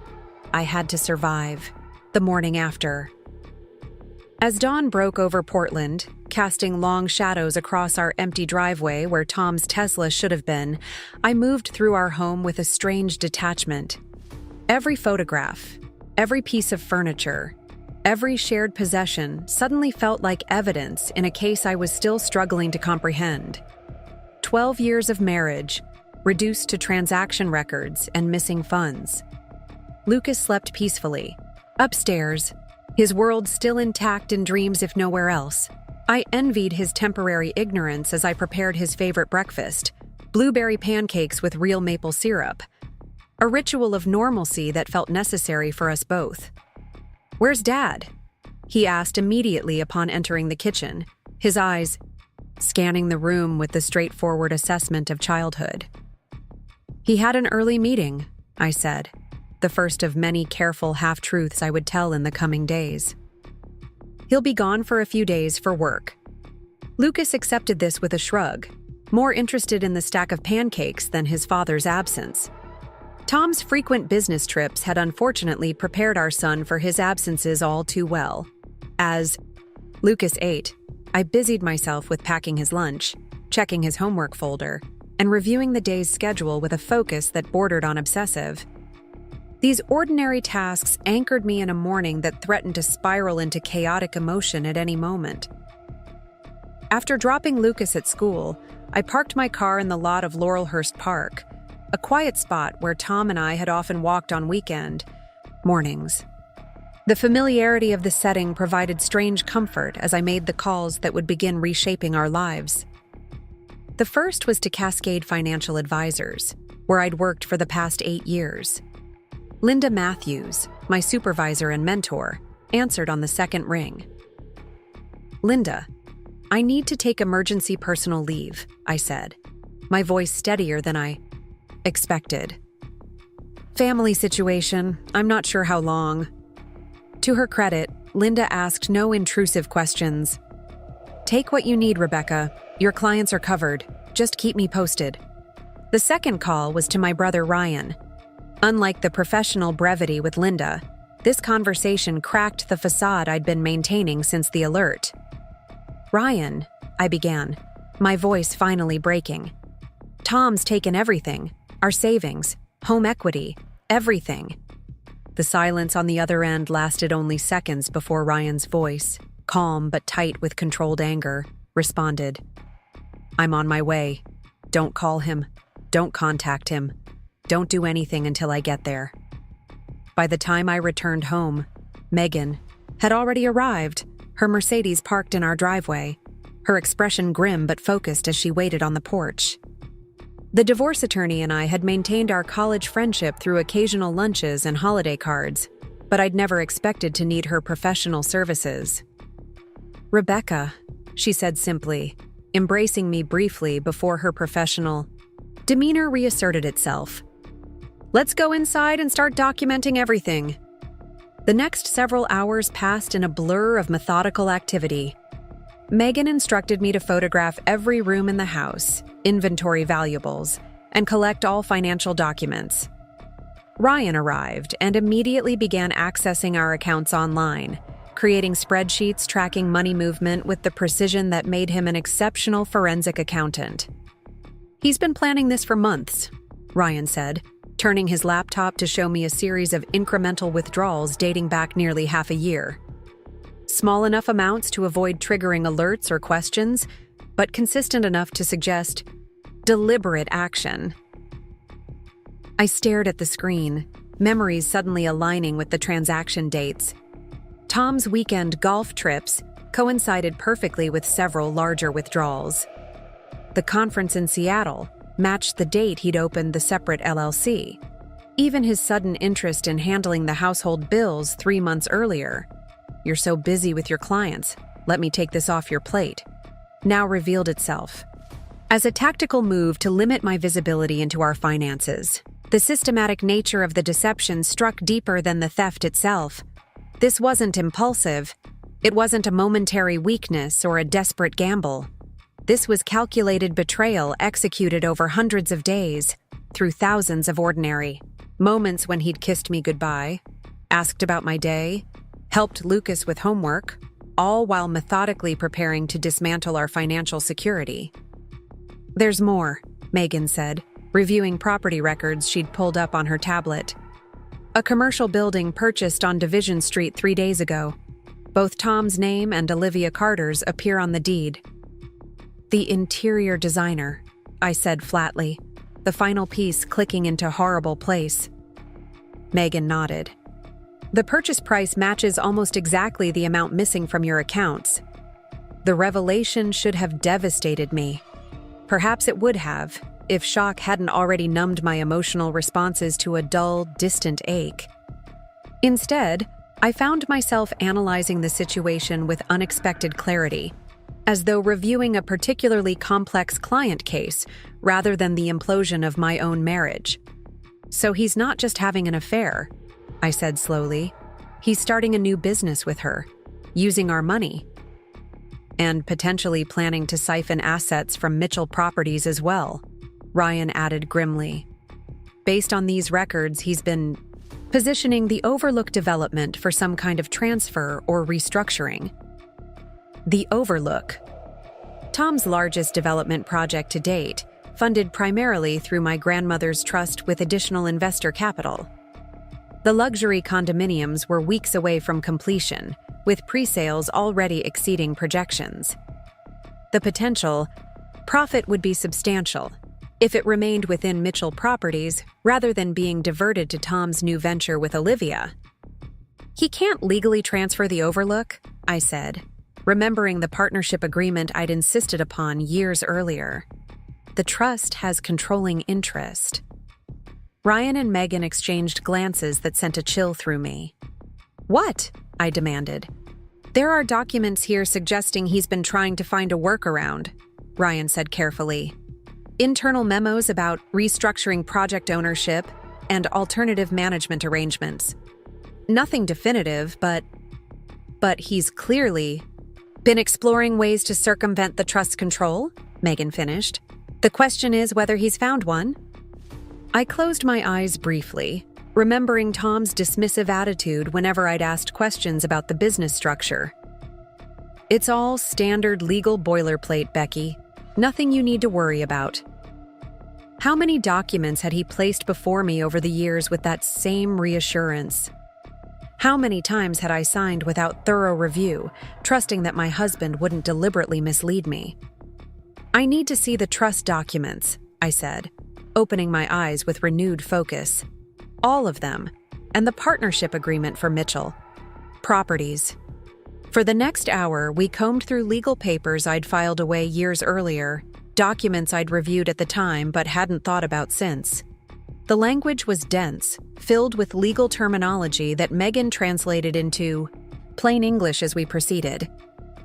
I had to survive. The morning after. As dawn broke over Portland, casting long shadows across our empty driveway where Tom's Tesla should have been, I moved through our home with a strange detachment. Every photograph, every piece of furniture, every shared possession suddenly felt like evidence in a case I was still struggling to comprehend. 12 years of marriage, reduced to transaction records and missing funds. Lucas slept peacefully, upstairs, his world still intact in dreams if nowhere else. I envied his temporary ignorance as I prepared his favorite breakfast, blueberry pancakes with real maple syrup, a ritual of normalcy that felt necessary for us both. "Where's Dad?" he asked immediately upon entering the kitchen, his eyes scanning the room with the straightforward assessment of childhood. "He had an early meeting," I said, the first of many careful half-truths I would tell in the coming days. "He'll be gone for a few days for work." Lucas accepted this with a shrug, more interested in the stack of pancakes than his father's absence. Tom's frequent business trips had unfortunately prepared our son for his absences all too well. As Lucas ate, I busied myself with packing his lunch, checking his homework folder, and reviewing the day's schedule with a focus that bordered on obsessive. These ordinary tasks anchored me in a morning that threatened to spiral into chaotic emotion at any moment. After dropping Lucas at school, I parked my car in the lot of Laurelhurst Park, a quiet spot where Tom and I had often walked on weekend mornings. The familiarity of the setting provided strange comfort as I made the calls that would begin reshaping our lives. The first was to Cascade Financial Advisors, where I'd worked for the past 8 years. Linda Matthews, my supervisor and mentor, answered on the second ring. "Linda, I need to take emergency personal leave," I said, my voice steadier than I expected. "Family situation, I'm not sure how long." To her credit, Linda asked no intrusive questions. "Take what you need, Rebecca. Your clients are covered. Just keep me posted." The second call was to my brother Ryan. Unlike the professional brevity with Linda, this conversation cracked the facade I'd been maintaining since the alert. "Ryan," I began, my voice finally breaking. "Tom's taken everything, our savings, home equity, everything. The silence on the other end lasted only seconds before Ryan's voice, calm but tight with controlled anger, responded. "I'm on my way. Don't call him. Don't contact him. Don't do anything until I get there." By the time I returned home, Megan had already arrived, her Mercedes parked in our driveway, her expression grim but focused as she waited on the porch. The divorce attorney and I had maintained our college friendship through occasional lunches and holiday cards, but I'd never expected to need her professional services. "Rebecca," she said simply, embracing me briefly before her professional demeanor reasserted itself. "Let's go inside and start documenting everything." The next several hours passed in a blur of methodical activity. Megan instructed me to photograph every room in the house, inventory valuables, and collect all financial documents. Ryan arrived and immediately began accessing our accounts online, creating spreadsheets tracking money movement with the precision that made him an exceptional forensic accountant. "He's been planning this for months," Ryan said, turning his laptop to show me a series of incremental withdrawals dating back nearly half a year. Small enough amounts to avoid triggering alerts or questions, but consistent enough to suggest deliberate action. I stared at the screen, memories suddenly aligning with the transaction dates. Tom's weekend golf trips coincided perfectly with several larger withdrawals. The conference in Seattle matched the date he'd opened the separate LLC. Even his sudden interest in handling the household bills 3 months earlier, "You're so busy with your clients, let me take this off your plate," now revealed itself. As a tactical move to limit my visibility into our finances, the systematic nature of the deception struck deeper than the theft itself. This wasn't impulsive. It wasn't a momentary weakness or a desperate gamble. This was calculated betrayal executed over hundreds of days, through thousands of ordinary moments when he'd kissed me goodbye, asked about my day, helped Lucas with homework, all while methodically preparing to dismantle our financial security. "There's more," Megan said, reviewing property records she'd pulled up on her tablet. "A commercial building purchased on Division Street 3 days ago. Both Tom's name and Olivia Carter's appear on the deed." "The interior designer," I said flatly, the final piece clicking into horrible place. Megan nodded. "The purchase price matches almost exactly the amount missing from your accounts." The revelation should have devastated me. Perhaps it would have, if shock hadn't already numbed my emotional responses to a dull, distant ache. Instead, I found myself analyzing the situation with unexpected clarity, as though reviewing a particularly complex client case rather than the implosion of my own marriage. "So he's not just having an affair," I said slowly. "He's starting a new business with her, using our money, and potentially planning to siphon assets from Mitchell Properties as well," Ryan added grimly. "Based on these records, he's been positioning the Overlook development for some kind of transfer or restructuring." The Overlook, Tom's largest development project to date, funded primarily through my grandmother's trust with additional investor capital. The luxury condominiums were weeks away from completion, with pre-sales already exceeding projections. The potential profit would be substantial if it remained within Mitchell Properties rather than being diverted to Tom's new venture with Olivia. "He can't legally transfer the Overlook," I said, remembering the partnership agreement I'd insisted upon years earlier. "The trust has controlling interest." Ryan and Megan exchanged glances that sent a chill through me. "What?" I demanded. "There are documents here suggesting he's been trying to find a workaround," Ryan said carefully. "Internal memos about restructuring project ownership and alternative management arrangements. Nothing definitive, but he's clearly been exploring ways to circumvent the trust's control," Megan finished. "The question is whether he's found one." I closed my eyes briefly, remembering Tom's dismissive attitude whenever I'd asked questions about the business structure. "It's all standard legal boilerplate, Becky. Nothing you need to worry about." How many documents had he placed before me over the years with that same reassurance? How many times had I signed without thorough review, trusting that my husband wouldn't deliberately mislead me? "I need to see the trust documents," I said, opening my eyes with renewed focus. "All of them, and the partnership agreement for Mitchell. Properties." For the next hour, we combed through legal papers I'd filed away years earlier, documents I'd reviewed at the time but hadn't thought about since. The language was dense, filled with legal terminology that Megan translated into plain English as we proceeded.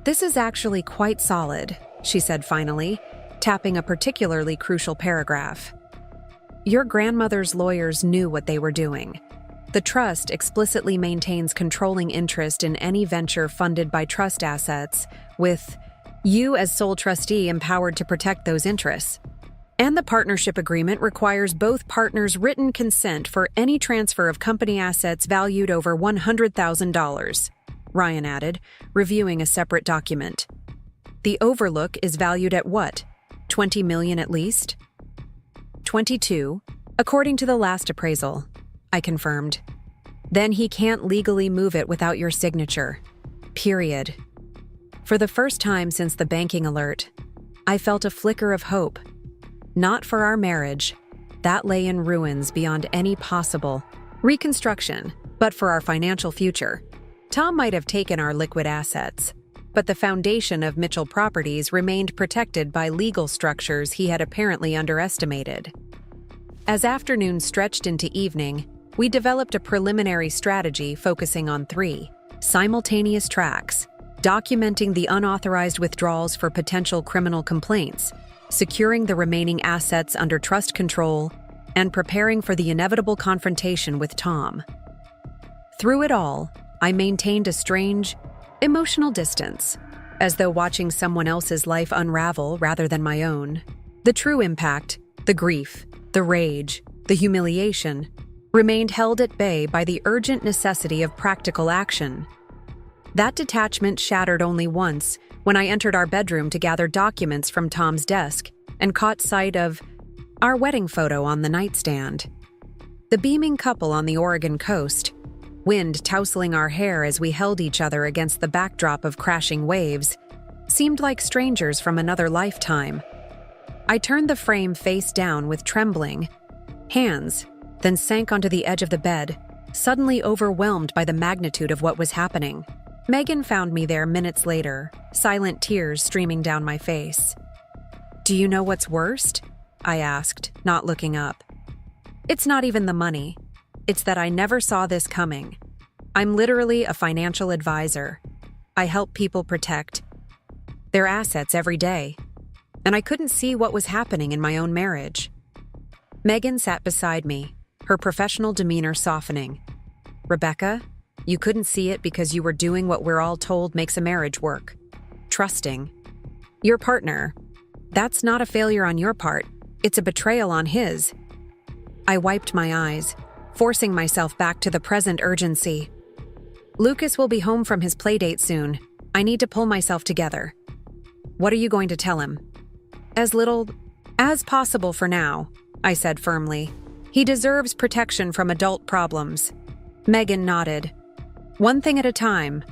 "This is actually quite solid," she said finally, tapping a particularly crucial paragraph. "Your grandmother's lawyers knew what they were doing. The trust explicitly maintains controlling interest in any venture funded by trust assets, with you as sole trustee empowered to protect those interests. And the partnership agreement requires both partners' written consent for any transfer of company assets valued over $100,000, Ryan added, reviewing a separate document. "The Overlook is valued at what? $20 million at least?" "22, according to the last appraisal," I confirmed. "Then he can't legally move it without your signature. Period." For the first time since the banking alert, I felt a flicker of hope. Not for our marriage. That lay in ruins beyond any possible reconstruction, but for our financial future. Tom might have taken our liquid assets, but the foundation of Mitchell Properties remained protected by legal structures he had apparently underestimated. As afternoon stretched into evening, we developed a preliminary strategy focusing on 3 simultaneous tracks: documenting the unauthorized withdrawals for potential criminal complaints, securing the remaining assets under trust control, and preparing for the inevitable confrontation with Tom. Through it all, I maintained a strange, emotional distance, as though watching someone else's life unravel rather than my own. The true impact, the grief, the rage, the humiliation, remained held at bay by the urgent necessity of practical action. That detachment shattered only once, when I entered our bedroom to gather documents from Tom's desk and caught sight of our wedding photo on the nightstand. The beaming couple on the Oregon coast, wind tousling our hair as we held each other against the backdrop of crashing waves, seemed like strangers from another lifetime. I turned the frame face down with trembling hands, then sank onto the edge of the bed, suddenly overwhelmed by the magnitude of what was happening. Megan found me there minutes later, silent tears streaming down my face. "Do you know what's worst?" I asked, not looking up. "It's not even the money. It's that I never saw this coming. I'm literally a financial advisor. I help people protect their assets every day, and I couldn't see what was happening in my own marriage." Megan sat beside me, her professional demeanor softening. "Rebecca, you couldn't see it because you were doing what we're all told makes a marriage work. Trusting your partner. That's not a failure on your part. It's a betrayal on his." I wiped my eyes, forcing myself back to the present urgency. "Lucas will be home from his playdate soon. I need to pull myself together." "What are you going to tell him?" "As little as possible for now," I said firmly. "He deserves protection from adult problems." Megan nodded. "One thing at a time.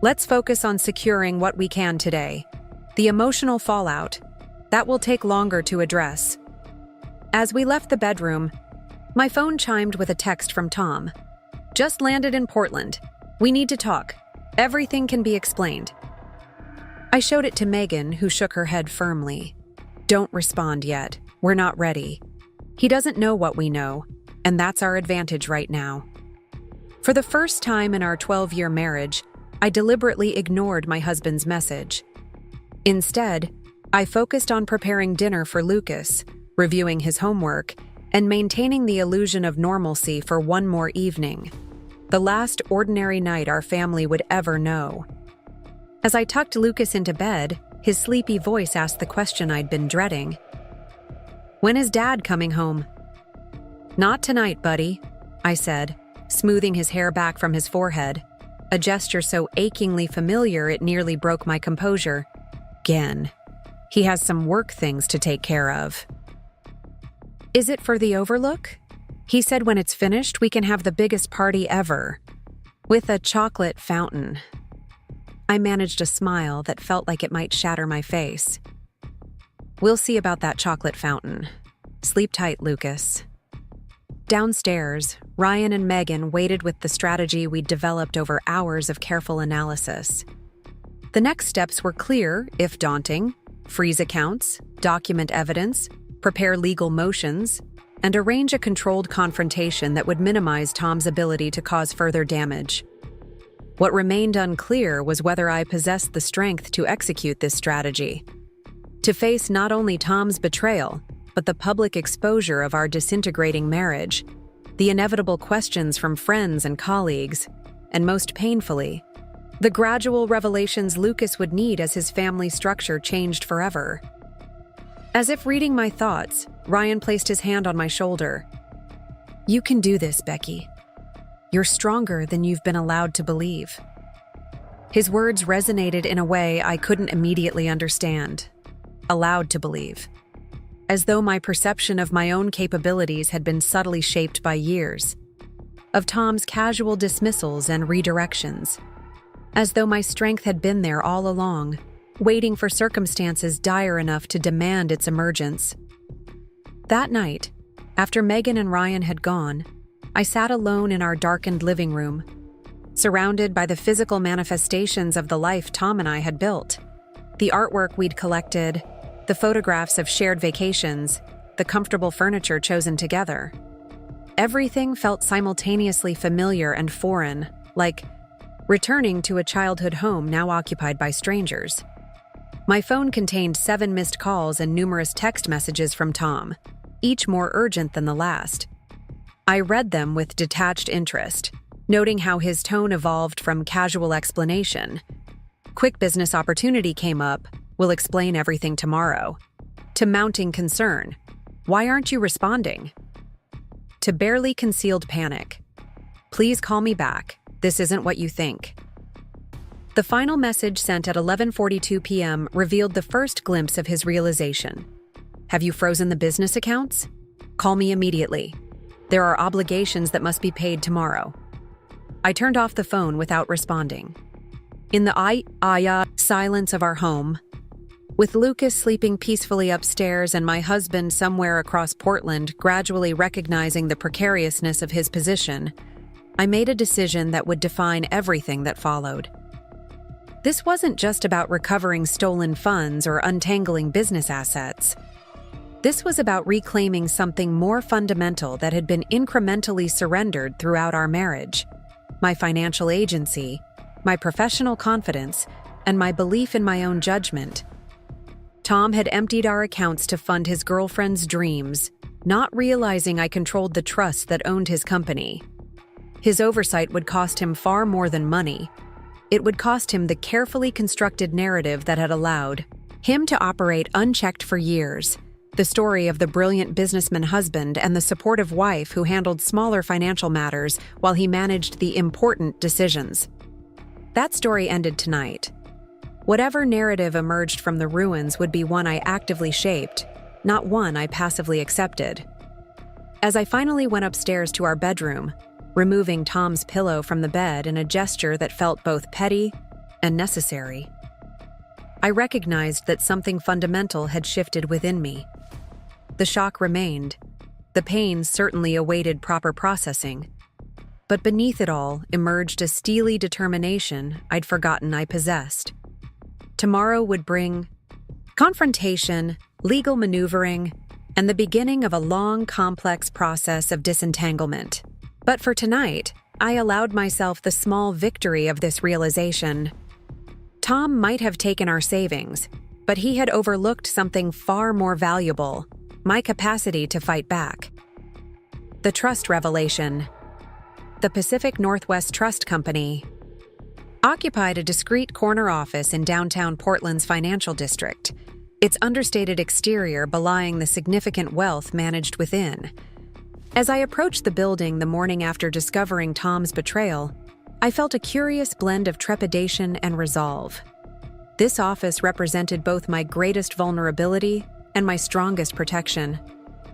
Let's focus on securing what we can today. The emotional fallout, that will take longer to address." As we left the bedroom, my phone chimed with a text from Tom. "Just landed in Portland. We need to talk. Everything can be explained." I showed it to Megan, who shook her head firmly. "Don't respond yet. We're not ready. He doesn't know what we know, and that's our advantage right now." For the first time in our 12-year marriage, I deliberately ignored my husband's message. Instead, I focused on preparing dinner for Lucas, reviewing his homework, and maintaining the illusion of normalcy for one more evening, the last ordinary night our family would ever know. As I tucked Lucas into bed, his sleepy voice asked the question I'd been dreading. "When is Dad coming home?" "Not tonight, buddy," I said, smoothing his hair back from his forehead, a gesture so achingly familiar it nearly broke my composure. "Again. He has some work things to take care of." Is it for the overlook? He said when it's finished, we can have the biggest party ever. With a chocolate fountain. I managed a smile that felt like it might shatter my face. We'll see about that chocolate fountain. Sleep tight, Lucas. Downstairs, Ryan and Megan waited with the strategy we'd developed over hours of careful analysis. The next steps were clear, if daunting: freeze accounts, document evidence, prepare legal motions, and arrange a controlled confrontation that would minimize Tom's ability to cause further damage. What remained unclear was whether I possessed the strength to execute this strategy. To face not only Tom's betrayal, but the public exposure of our disintegrating marriage, the inevitable questions from friends and colleagues, and most painfully, the gradual revelations Lucas would need as his family structure changed forever. As if reading my thoughts, Ryan placed his hand on my shoulder. You can do this, Becky. You're stronger than you've been allowed to believe. His words resonated in a way I couldn't immediately understand. Allowed to believe. As though my perception of my own capabilities had been subtly shaped by years. Of Tom's casual dismissals and redirections. As though my strength had been there all along, waiting for circumstances dire enough to demand its emergence. That night, after Megan and Ryan had gone, I sat alone in our darkened living room, surrounded by the physical manifestations of the life Tom and I had built. The artwork we'd collected, the photographs of shared vacations, the comfortable furniture chosen together. Everything felt simultaneously familiar and foreign, like returning to a childhood home now occupied by strangers. My phone contained 7 missed calls and numerous text messages from Tom, each more urgent than the last. I read them with detached interest, noting how his tone evolved from casual explanation. Quick business opportunity came up, we'll explain everything tomorrow. To mounting concern, why aren't you responding? To barely concealed panic, please call me back, this isn't what you think. The final message sent at 11:42 p.m. revealed the first glimpse of his realization. Have you frozen the business accounts? Call me immediately. There are obligations that must be paid tomorrow. I turned off the phone without responding. In the silence of our home, with Lucas sleeping peacefully upstairs and my husband somewhere across Portland gradually recognizing the precariousness of his position, I made a decision that would define everything that followed. This wasn't just about recovering stolen funds or untangling business assets. This was about reclaiming something more fundamental that had been incrementally surrendered throughout our marriage: my financial agency, my professional confidence, and my belief in my own judgment. Tom had emptied our accounts to fund his girlfriend's dreams, not realizing I controlled the trust that owned his company. His oversight would cost him far more than money. It would cost him the carefully constructed narrative that had allowed him to operate unchecked for years, the story of the brilliant businessman husband and the supportive wife who handled smaller financial matters while he managed the important decisions. That story ended tonight. Whatever narrative emerged from the ruins would be one I actively shaped, not one I passively accepted. As I finally went upstairs to our bedroom, removing Tom's pillow from the bed in a gesture that felt both petty and necessary, I recognized that something fundamental had shifted within me. The shock remained. The pain certainly awaited proper processing. But beneath it all emerged a steely determination I'd forgotten I possessed. Tomorrow would bring confrontation, legal maneuvering, and the beginning of a long, complex process of disentanglement. But for tonight, I allowed myself the small victory of this realization. Tom might have taken our savings, but he had overlooked something far more valuable: my capacity to fight back. The trust revelation. The Pacific Northwest Trust Company occupied a discreet corner office in downtown Portland's financial district, its understated exterior belying the significant wealth managed within. As I approached the building the morning after discovering Tom's betrayal, I felt a curious blend of trepidation and resolve. This office represented both my greatest vulnerability and my strongest protection.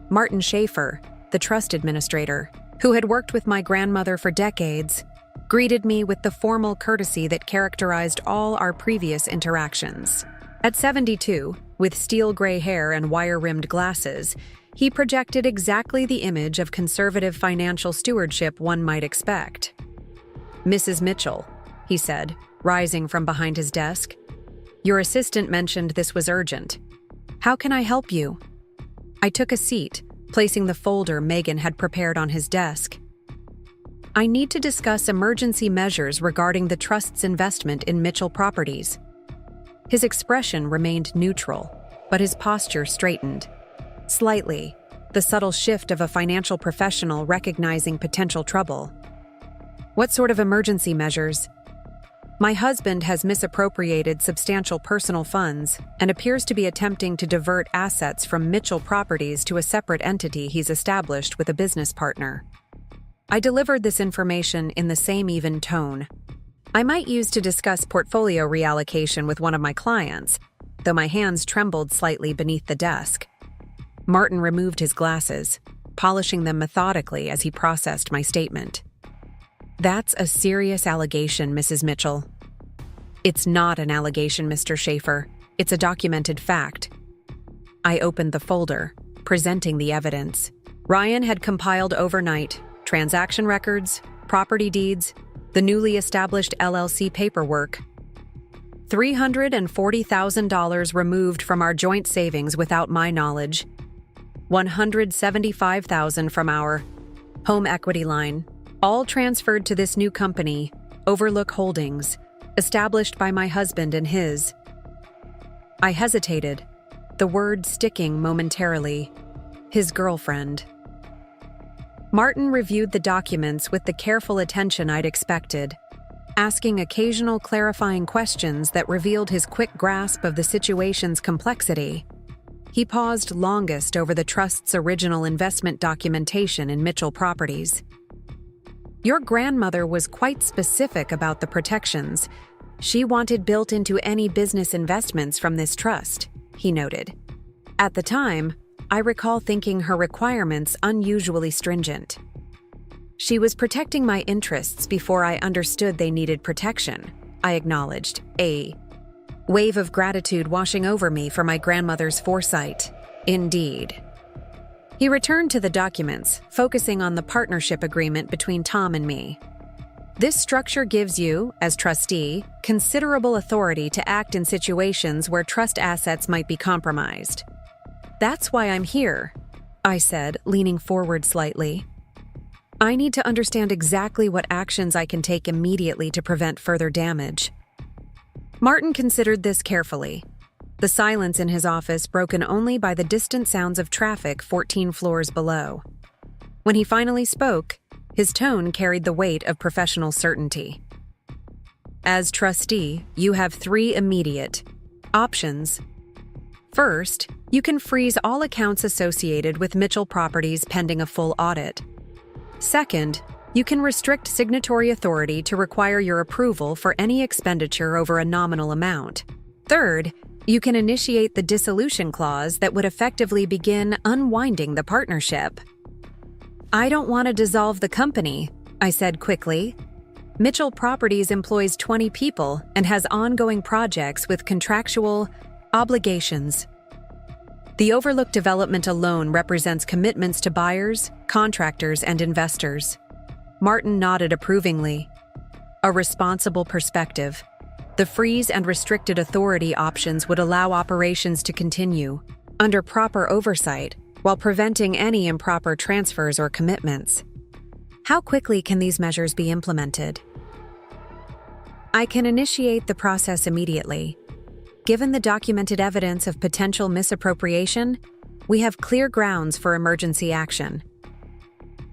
Martin Schaefer, the trust administrator, who had worked with my grandmother for decades, greeted me with the formal courtesy that characterized all our previous interactions. At 72, with steel gray hair and wire-rimmed glasses, he projected exactly the image of conservative financial stewardship one might expect. "Mrs. Mitchell," he said, rising from behind his desk, "your assistant mentioned this was urgent. How can I help you?" I took a seat, placing the folder Megan had prepared on his desk. "I need to discuss emergency measures regarding the trust's investment in Mitchell Properties." His expression remained neutral, but his posture straightened. Slightly, the subtle shift of a financial professional recognizing potential trouble. "What sort of emergency measures?" "My husband has misappropriated substantial personal funds and appears to be attempting to divert assets from Mitchell Properties to a separate entity he's established with a business partner." I delivered this information in the same even tone. I might use to discuss portfolio reallocation with one of my clients, though my hands trembled slightly beneath the desk. Martin removed his glasses, polishing them methodically as he processed my statement. "That's a serious allegation, Mrs. Mitchell." "It's not an allegation, Mr. Schaefer. It's a documented fact." I opened the folder, presenting the evidence. Ryan had compiled overnight transaction records, property deeds, the newly established LLC paperwork. $340,000 removed from our joint savings without my knowledge. $175,000 from our home equity line, all transferred to this new company, Overlook Holdings, established by my husband and his. I hesitated, the word sticking momentarily. His girlfriend. Martin reviewed the documents with the careful attention I'd expected, asking occasional clarifying questions that revealed his quick grasp of the situation's complexity. He paused longest over the trust's original investment documentation in Mitchell Properties. "Your grandmother was quite specific about the protections she wanted built into any business investments from this trust," he noted. "At the time, I recall thinking her requirements unusually stringent. She was protecting my interests before I understood they needed protection," I acknowledged, a wave of gratitude washing over me for my grandmother's foresight. "Indeed." He returned to the documents, focusing on the partnership agreement between Tom and me. "This structure gives you, as trustee, considerable authority to act in situations where trust assets might be compromised." "That's why I'm here," I said, leaning forward slightly. "I need to understand exactly what actions I can take immediately to prevent further damage." Martin considered this carefully, the silence in his office broken only by the distant sounds of traffic 14 floors below. When he finally spoke, his tone carried the weight of professional certainty. "As trustee, you have 3 immediate options. First, you can freeze all accounts associated with Mitchell Properties pending a full audit. Second, you can restrict signatory authority to require your approval for any expenditure over a nominal amount. Third, you can initiate the dissolution clause that would effectively begin unwinding the partnership." "I don't want to dissolve the company," I said quickly. "Mitchell Properties employs 20 people and has ongoing projects with contractual obligations. The Overlook development alone represents commitments to buyers, contractors, and investors." Martin nodded approvingly. "A responsible perspective. The freeze and restricted authority options would allow operations to continue, under proper oversight, while preventing any improper transfers or commitments." "How quickly can these measures be implemented?" "I can initiate the process immediately. Given the documented evidence of potential misappropriation, we have clear grounds for emergency action."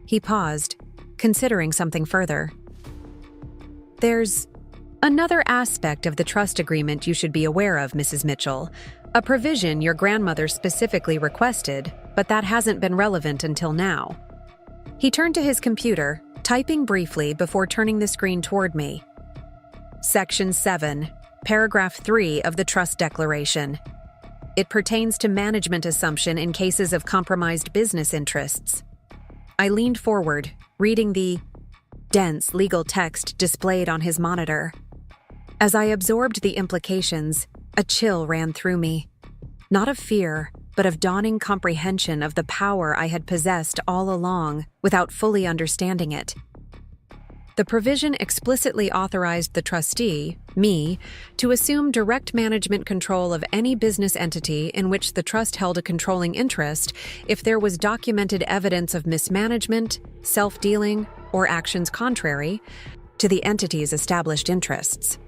He paused, considering something further. "There's another aspect of the trust agreement you should be aware of, Mrs. Mitchell, a provision your grandmother specifically requested, but that hasn't been relevant until now." He turned to his computer, typing briefly before turning the screen toward me. "Section 7, Paragraph 3 of the Trust Declaration. It pertains to management assumption in cases of compromised business interests. I leaned forward, reading the dense legal text displayed on his monitor. As I absorbed the implications, a chill ran through me. Not of fear, but of dawning comprehension of the power I had possessed all along without fully understanding it. The provision explicitly authorized the trustee, me, to assume direct management control of any business entity in which the trust held a controlling interest if there was documented evidence of mismanagement, self-dealing, or actions contrary to the entity's established interests.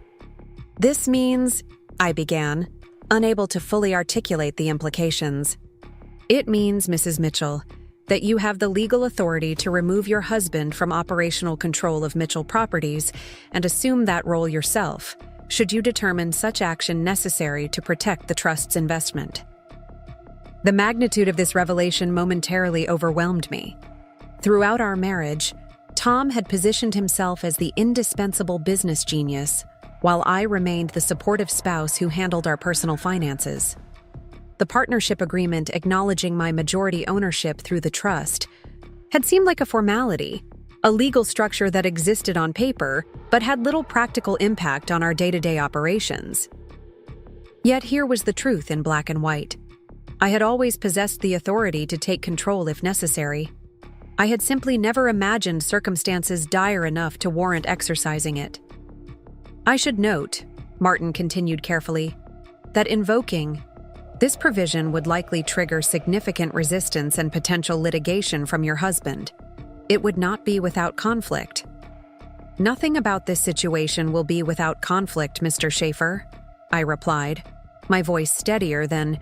This means, I began, unable to fully articulate the implications. It means, Mrs. Mitchell, that you have the legal authority to remove your husband from operational control of Mitchell Properties and assume that role yourself, should you determine such action necessary to protect the trust's investment. The magnitude of this revelation momentarily overwhelmed me. Throughout our marriage, Tom had positioned himself as the indispensable business genius, while I remained the supportive spouse who handled our personal finances. The partnership agreement acknowledging my majority ownership through the trust had seemed like a formality, a legal structure that existed on paper but had little practical impact on our day-to-day operations. Yet here was the truth in black and white. I had always possessed the authority to take control if necessary. I had simply never imagined circumstances dire enough to warrant exercising it. I should note, Martin continued carefully, that invoking this provision would likely trigger significant resistance and potential litigation from your husband. It would not be without conflict. Nothing about this situation will be without conflict, Mr. Schaefer, I replied, my voice steadier than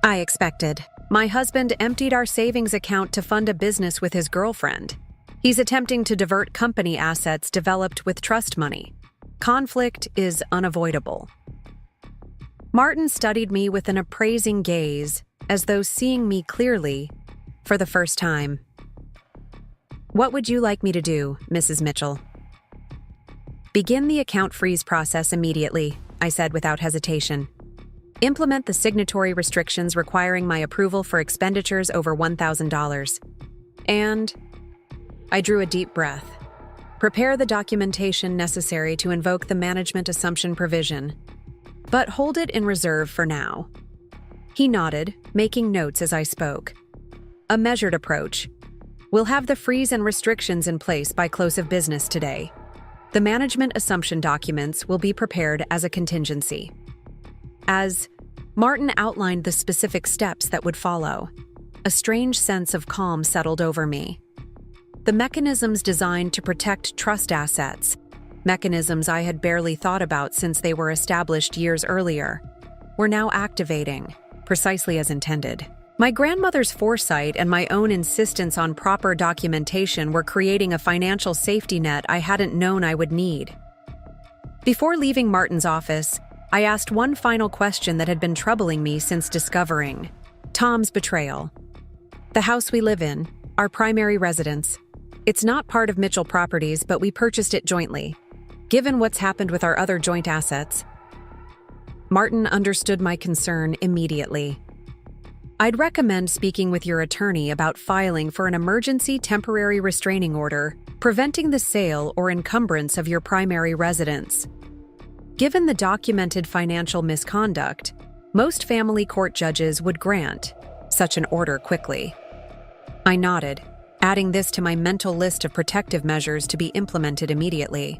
I expected. My husband emptied our savings account to fund a business with his girlfriend. He's attempting to divert company assets developed with trust money. Conflict is unavoidable. Martin studied me with an appraising gaze, as though seeing me clearly for the first time. What would you like me to do, Mrs. Mitchell? Begin the account freeze process immediately, I said without hesitation. Implement the signatory restrictions requiring my approval for expenditures over $1,000. And I drew a deep breath. Prepare the documentation necessary to invoke the management assumption provision, but hold it in reserve for now. He nodded, making notes as I spoke. A measured approach. We'll have the freeze and restrictions in place by close of business today. The management assumption documents will be prepared as a contingency. As Martin outlined the specific steps that would follow, a strange sense of calm settled over me. The mechanisms designed to protect trust assets, mechanisms I had barely thought about since they were established years earlier, were now activating, precisely as intended. My grandmother's foresight and my own insistence on proper documentation were creating a financial safety net I hadn't known I would need. Before leaving Martin's office, I asked one final question that had been troubling me since discovering Tom's betrayal. The house we live in, our primary residence, it's not part of Mitchell Properties, but we purchased it jointly. Given what's happened with our other joint assets, Martin understood my concern immediately. I'd recommend speaking with your attorney about filing for an emergency temporary restraining order, preventing the sale or encumbrance of your primary residence. Given the documented financial misconduct, most family court judges would grant such an order quickly. I nodded, adding this to my mental list of protective measures to be implemented immediately.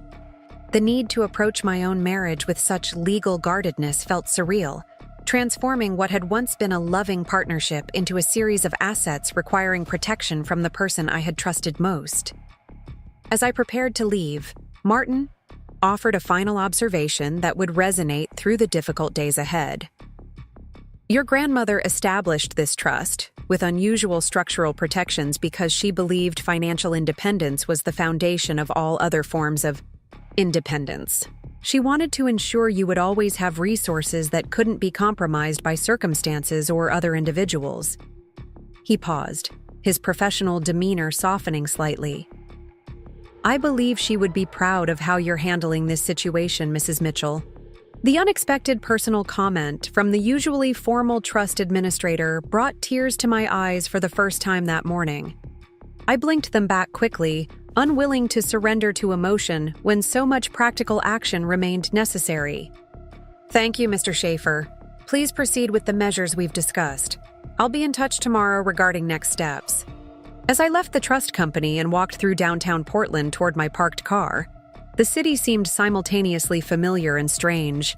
The need to approach my own marriage with such legal guardedness felt surreal, transforming what had once been a loving partnership into a series of assets requiring protection from the person I had trusted most. As I prepared to leave, Martin offered a final observation that would resonate through the difficult days ahead. Your grandmother established this trust with unusual structural protections because she believed financial independence was the foundation of all other forms of independence. She wanted to ensure you would always have resources that couldn't be compromised by circumstances or other individuals. He paused, his professional demeanor softening slightly. I believe she would be proud of how you're handling this situation, Mrs. Mitchell. The unexpected personal comment from the usually formal trust administrator brought tears to my eyes for the first time that morning. I blinked them back quickly, unwilling to surrender to emotion when so much practical action remained necessary. "Thank you, Mr. Schaefer. Please proceed with the measures we've discussed. I'll be in touch tomorrow regarding next steps." As I left the trust company and walked through downtown Portland toward my parked car, the city seemed simultaneously familiar and strange.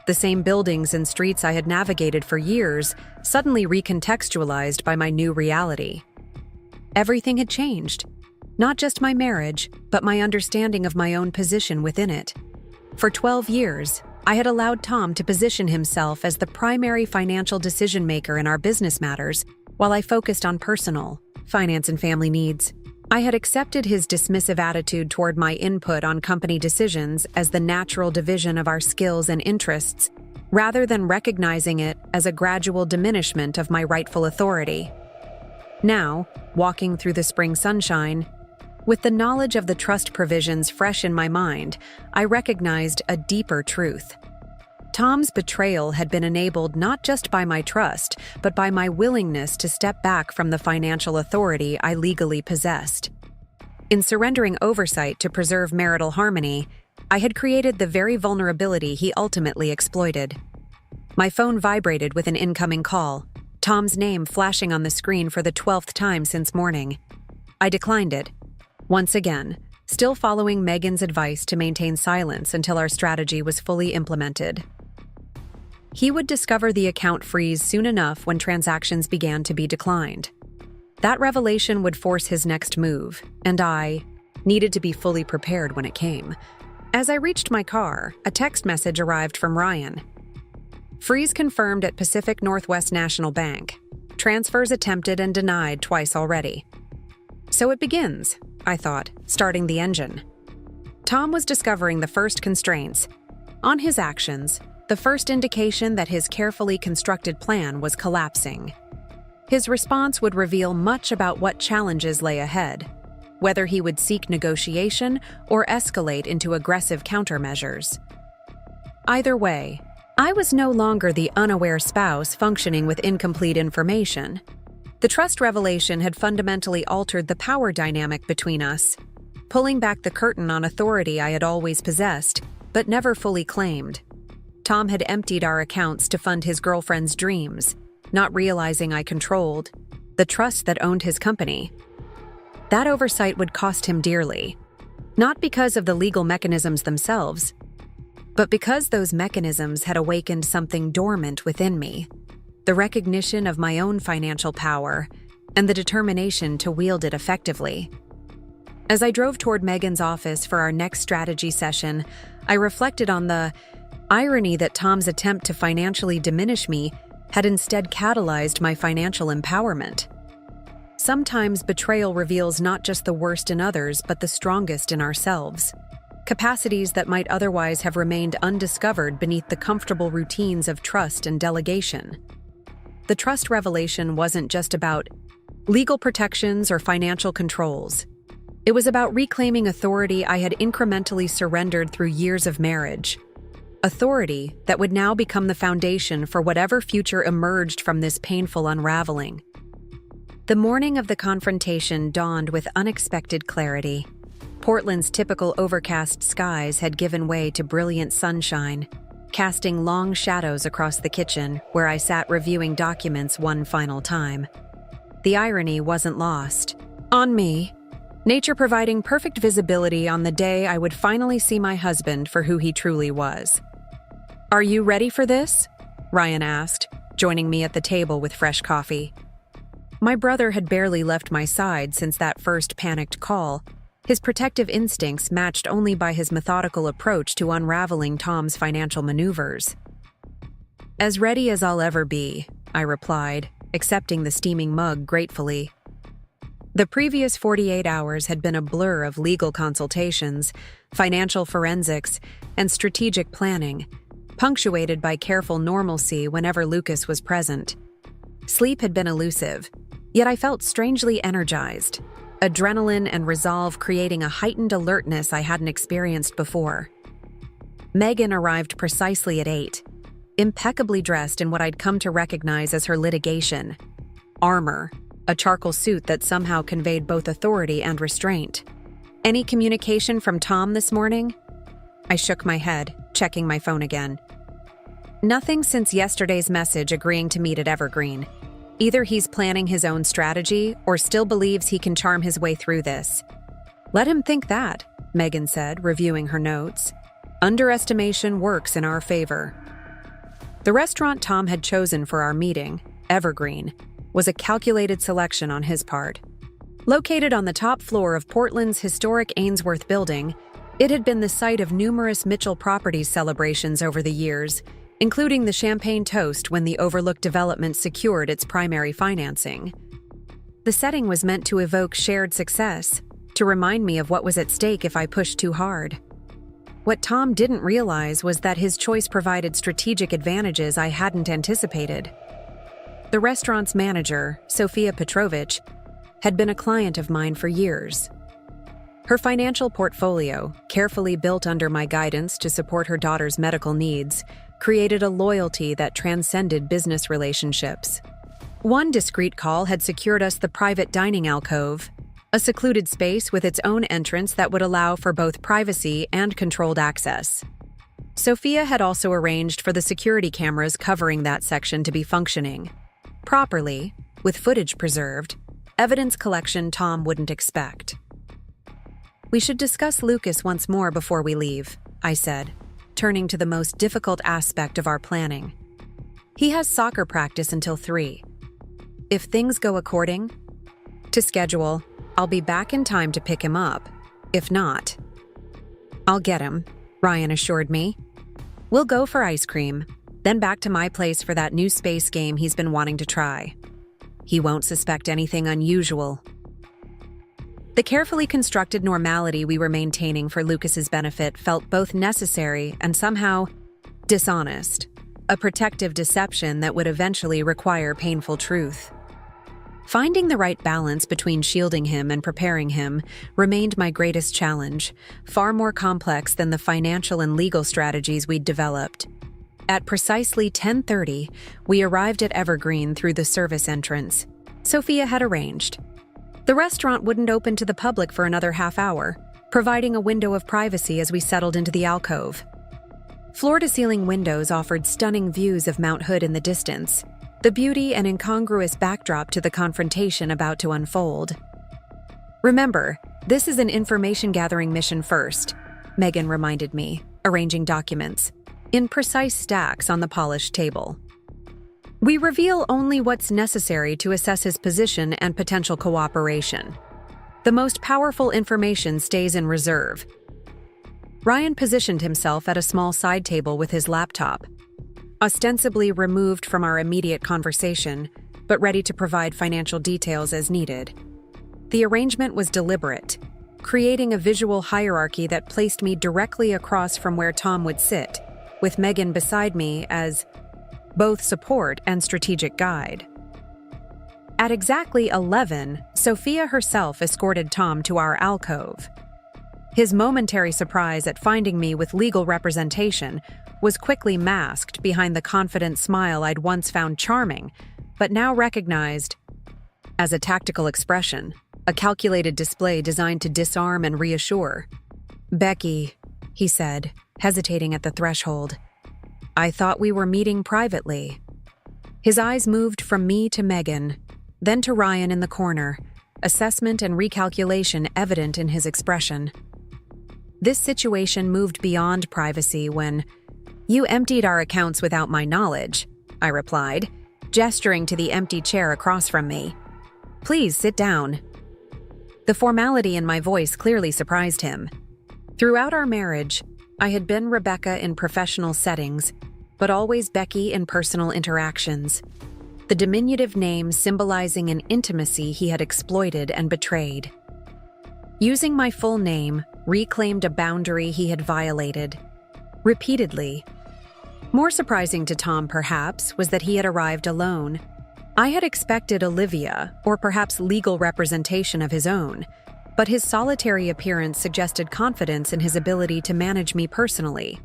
The same buildings and streets I had navigated for years suddenly recontextualized by my new reality. Everything had changed. Not just my marriage, but my understanding of my own position within it. For 12 years, I had allowed Tom to position himself as the primary financial decision-maker in our business matters, while I focused on personal, finance and family needs. I had accepted his dismissive attitude toward my input on company decisions as the natural division of our skills and interests, rather than recognizing it as a gradual diminishment of my rightful authority. Now, walking through the spring sunshine, with the knowledge of the trust provisions fresh in my mind, I recognized a deeper truth. Tom's betrayal had been enabled not just by my trust, but by my willingness to step back from the financial authority I legally possessed. In surrendering oversight to preserve marital harmony, I had created the very vulnerability he ultimately exploited. My phone vibrated with an incoming call, Tom's name flashing on the screen for the 12th time since morning. I declined it. Once again, still following Megan's advice to maintain silence until our strategy was fully implemented. He would discover the account freeze soon enough when transactions began to be declined. That revelation would force his next move, and I needed to be fully prepared when it came. As I reached my car, a text message arrived from Ryan. "Freeze confirmed at Pacific Northwest National Bank. Transfers attempted and denied twice already." So it begins, I thought, starting the engine. Tom was discovering the first constraints on his actions, the first indication that his carefully constructed plan was collapsing. His response would reveal much about what challenges lay ahead, whether he would seek negotiation or escalate into aggressive countermeasures. Either way, I was no longer the unaware spouse functioning with incomplete information. The trust revelation had fundamentally altered the power dynamic between us, pulling back the curtain on authority I had always possessed, but never fully claimed. Tom had emptied our accounts to fund his girlfriend's dreams, not realizing I controlled the trust that owned his company. That oversight would cost him dearly, not because of the legal mechanisms themselves, but because those mechanisms had awakened something dormant within me, the recognition of my own financial power and the determination to wield it effectively. As I drove toward Megan's office for our next strategy session, I reflected on the irony that Tom's attempt to financially diminish me had instead catalyzed my financial empowerment. Sometimes betrayal reveals not just the worst in others, but the strongest in ourselves. Capacities that might otherwise have remained undiscovered beneath the comfortable routines of trust and delegation. The trust revelation wasn't just about legal protections or financial controls. It was about reclaiming authority I had incrementally surrendered through years of marriage. Authority that would now become the foundation for whatever future emerged from this painful unraveling. The morning of the confrontation dawned with unexpected clarity. Portland's typical overcast skies had given way to brilliant sunshine, casting long shadows across the kitchen where I sat reviewing documents one final time. The irony wasn't lost on me, nature providing perfect visibility on the day I would finally see my husband for who he truly was. "Are you ready for this?" Ryan asked, joining me at the table with fresh coffee. My brother had barely left my side since that first panicked call, his protective instincts matched only by his methodical approach to unraveling Tom's financial maneuvers. "As ready as I'll ever be," I replied, accepting the steaming mug gratefully. The previous 48 hours had been a blur of legal consultations, financial forensics, and strategic planning, punctuated by careful normalcy whenever Lucas was present. Sleep had been elusive, yet I felt strangely energized, adrenaline and resolve creating a heightened alertness I hadn't experienced before. Megan arrived precisely at 8, impeccably dressed in what I'd come to recognize as her litigation armor, a charcoal suit that somehow conveyed both authority and restraint. "Any communication from Tom this morning?" I shook my head, checking my phone again. "Nothing since yesterday's message agreeing to meet at Evergreen. Either he's planning his own strategy or still believes he can charm his way through this." "Let him think that," Megan said, reviewing her notes. "Underestimation works in our favor." The restaurant Tom had chosen for our meeting, Evergreen, was a calculated selection on his part. Located on the top floor of Portland's historic Ainsworth building, it had been the site of numerous Mitchell Properties celebrations over the years, including the champagne toast when the Overlook development secured its primary financing. The setting was meant to evoke shared success, to remind me of what was at stake if I pushed too hard. What Tom didn't realize was that his choice provided strategic advantages I hadn't anticipated. The restaurant's manager, Sofia Petrovich, had been a client of mine for years. Her financial portfolio, carefully built under my guidance to support her daughter's medical needs, created a loyalty that transcended business relationships. One discreet call had secured us the private dining alcove, a secluded space with its own entrance that would allow for both privacy and controlled access. Sophia had also arranged for the security cameras covering that section to be functioning properly, with footage preserved, evidence collection Tom wouldn't expect. "We should discuss Lucas once more before we leave," I said, turning to the most difficult aspect of our planning. "He has soccer practice until 3. If things go according to schedule, I'll be back in time to pick him up. If not, I'll get him," Ryan assured me. "We'll go for ice cream, then back to my place for that new space game he's been wanting to try. He won't suspect anything unusual." The carefully constructed normality we were maintaining for Lucas's benefit felt both necessary and somehow dishonest, a protective deception that would eventually require painful truth. Finding the right balance between shielding him and preparing him remained my greatest challenge, far more complex than the financial and legal strategies we'd developed. At precisely 10:30, we arrived at Evergreen through the service entrance Sophia had arranged. The restaurant wouldn't open to the public for another half hour, providing a window of privacy as we settled into the alcove. Floor-to-ceiling windows offered stunning views of Mount Hood in the distance, the beauty and incongruous backdrop to the confrontation about to unfold. "Remember, this is an information-gathering mission first," Megan reminded me, arranging documents in precise stacks on the polished table. "We reveal only what's necessary to assess his position and potential cooperation. The most powerful information stays in reserve." Ryan positioned himself at a small side table with his laptop, ostensibly removed from our immediate conversation, but ready to provide financial details as needed. The arrangement was deliberate, creating a visual hierarchy that placed me directly across from where Tom would sit, with Megan beside me as both support and strategic guide. At exactly 11, Sophia herself escorted Tom to our alcove. His momentary surprise at finding me with legal representation was quickly masked behind the confident smile I'd once found charming, but now recognized as a tactical expression, a calculated display designed to disarm and reassure. "Becky," he said, hesitating at the threshold, "I thought we were meeting privately." His eyes moved from me to Megan, then to Ryan in the corner, assessment and recalculation evident in his expression. This situation moved beyond privacy when, "You emptied our accounts without my knowledge," I replied, gesturing to the empty chair across from me. "Please sit down." The formality in my voice clearly surprised him. Throughout our marriage, I had been Rebecca in professional settings, but always Becky in personal interactions, the diminutive name symbolizing an intimacy he had exploited and betrayed. Using my full name reclaimed a boundary he had violated, repeatedly. More surprising to Tom, perhaps, was that he had arrived alone. I had expected Olivia, or perhaps legal representation of his own, but his solitary appearance suggested confidence in his ability to manage me personally.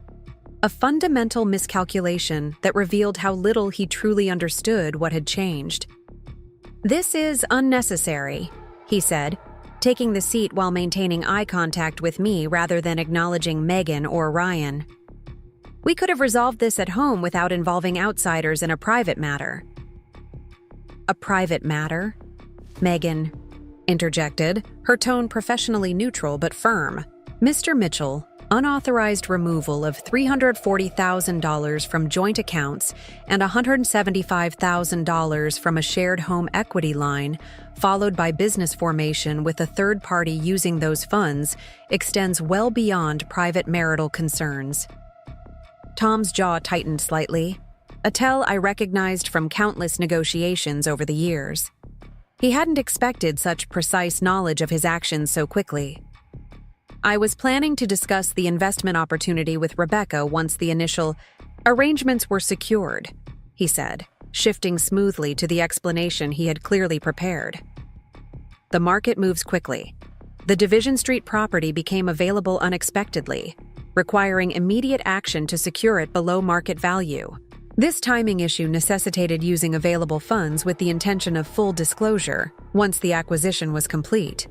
a fundamental miscalculation that revealed how little he truly understood what had changed. "This is unnecessary," he said, taking the seat while maintaining eye contact with me rather than acknowledging Megan or Ryan. "We could have resolved this at home without involving outsiders in a private matter." "A private matter?" Megan interjected, her tone professionally neutral but firm. "Mr. Mitchell, unauthorized removal of $340,000 from joint accounts and $175,000 from a shared home equity line, followed by business formation with a third party using those funds, extends well beyond private marital concerns." Tom's jaw tightened slightly, a tell I recognized from countless negotiations over the years. He hadn't expected such precise knowledge of his actions so quickly. "I was planning to discuss the investment opportunity with Rebecca once the initial arrangements were secured," he said, shifting smoothly to the explanation he had clearly prepared. "The market moves quickly. The Division Street property became available unexpectedly, requiring immediate action to secure it below market value. This timing issue necessitated using available funds with the intention of full disclosure once the acquisition was complete."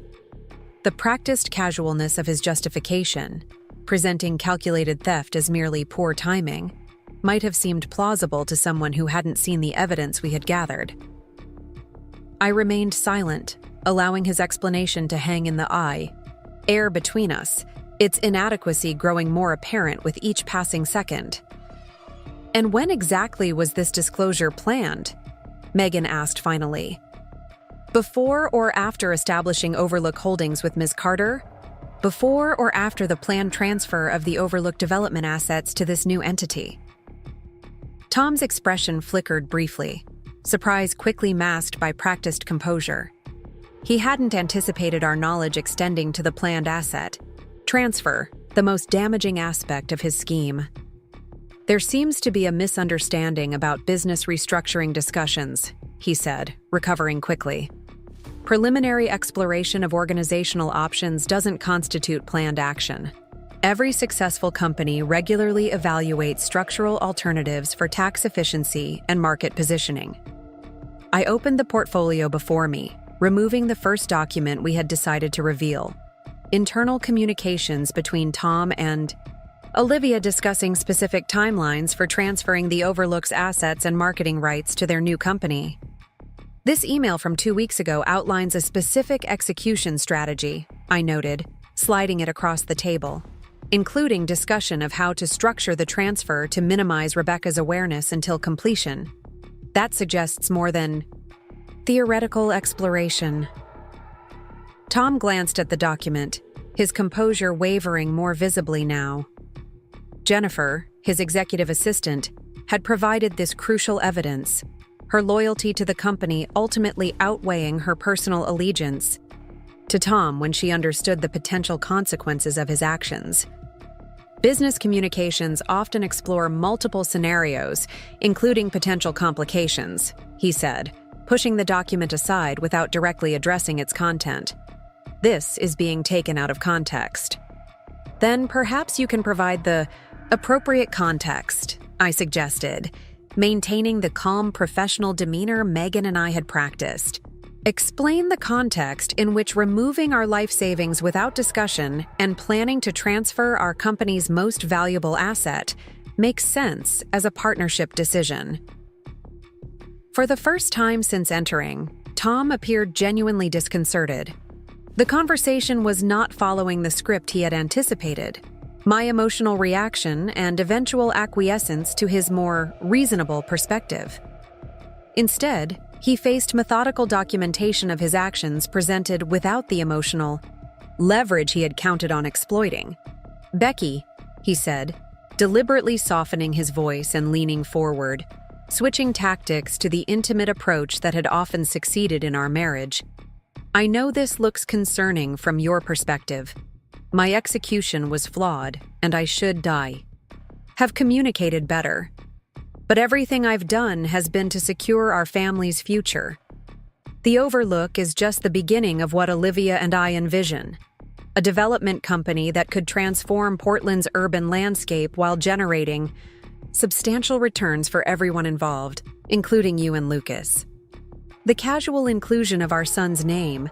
The practiced casualness of his justification, presenting calculated theft as merely poor timing, might have seemed plausible to someone who hadn't seen the evidence we had gathered. I remained silent, allowing his explanation to hang in the air between us, its inadequacy growing more apparent with each passing second. "And when exactly was this disclosure planned?" Megan asked finally. "Before or after establishing Overlook Holdings with Ms. Carter? Before or after the planned transfer of the Overlook development assets to this new entity?" Tom's expression flickered briefly, surprise quickly masked by practiced composure. He hadn't anticipated our knowledge extending to the planned asset transfer, the most damaging aspect of his scheme. "There seems to be a misunderstanding about business restructuring discussions," he said, recovering quickly. "Preliminary exploration of organizational options doesn't constitute planned action. Every successful company regularly evaluates structural alternatives for tax efficiency and market positioning." I opened the portfolio before me, removing the first document we had decided to reveal. Internal communications between Tom and Olivia discussing specific timelines for transferring the Overlook's assets and marketing rights to their new company. "This email from 2 weeks ago outlines a specific execution strategy," I noted, sliding it across the table, "including discussion of how to structure the transfer to minimize Rebecca's awareness until completion. That suggests more than theoretical exploration." Tom glanced at the document, his composure wavering more visibly now. Jennifer, his executive assistant, had provided this crucial evidence, her loyalty to the company ultimately outweighing her personal allegiance to Tom when she understood the potential consequences of his actions. Business communications often explore multiple scenarios, including potential complications, he said, pushing the document aside without directly addressing its content. "This is being taken out of context." "Then perhaps you can provide the appropriate context," I suggested, maintaining the calm professional demeanor Megan and I had practiced. "Explain the context in which removing our life savings without discussion and planning to transfer our company's most valuable asset makes sense as a partnership decision." For the first time since entering, Tom appeared genuinely disconcerted. The conversation was not following the script he had anticipated. My emotional reaction and eventual acquiescence to his more reasonable perspective. Instead, he faced methodical documentation of his actions presented without the emotional leverage he had counted on exploiting. "Becky," he said, deliberately softening his voice and leaning forward, switching tactics to the intimate approach that had often succeeded in our marriage. "I know this looks concerning from your perspective. My execution was flawed, and I should have communicated better. But everything I've done has been to secure our family's future. The Overlook is just the beginning of what Olivia and I envision. a development company that could transform Portland's urban landscape while generating substantial returns for everyone involved, including you and Lucas. The casual inclusion of our son's name,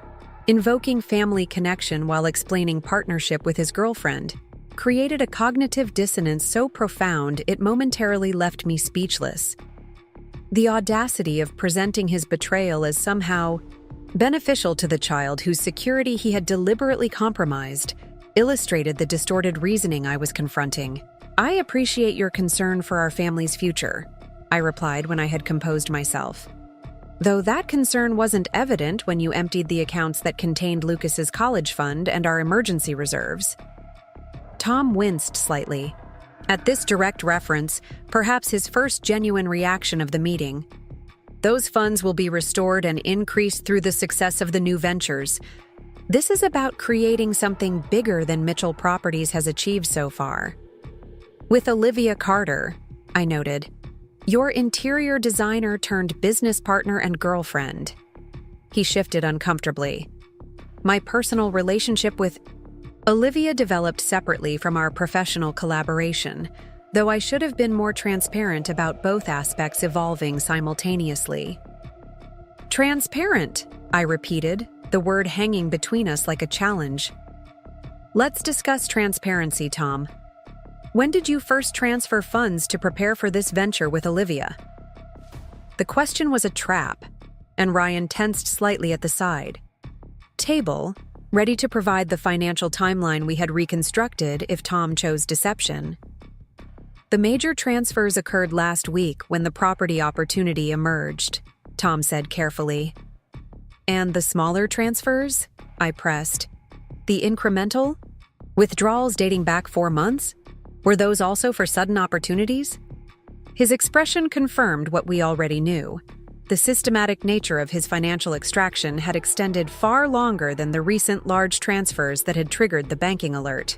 invoking family connection while explaining partnership with his girlfriend, created a cognitive dissonance so profound it momentarily left me speechless. The audacity of presenting his betrayal as somehow beneficial to the child whose security he had deliberately compromised illustrated the distorted reasoning I was confronting. "I appreciate your concern for our family's future," I replied when I had composed myself. "Though that concern wasn't evident when you emptied the accounts that contained Lucas's college fund and our emergency reserves." Tom winced slightly. At this direct reference, perhaps his first genuine reaction of the meeting. "Those funds will be restored and increased through the success of the new ventures. This is about creating something bigger than Mitchell Properties has achieved so far." "With Olivia Carter," I noted, "your interior designer turned business partner and girlfriend." He shifted uncomfortably. "My personal relationship with Olivia developed separately from our professional collaboration, though I should have been more transparent about both aspects evolving simultaneously." "Transparent," I repeated, the word hanging between us like a challenge. "Let's discuss transparency, Tom. When did you first transfer funds to prepare for this venture with Olivia?" The question was a trap, and Ryan tensed slightly at the side table, ready to provide the financial timeline we had reconstructed if Tom chose deception. "The major transfers occurred last week when the property opportunity emerged," Tom said carefully. "And the smaller transfers?" I pressed. "The incremental? Withdrawals dating back 4 months? Were those also for sudden opportunities?" His expression confirmed what we already knew. The systematic nature of his financial extraction had extended far longer than the recent large transfers that had triggered the banking alert.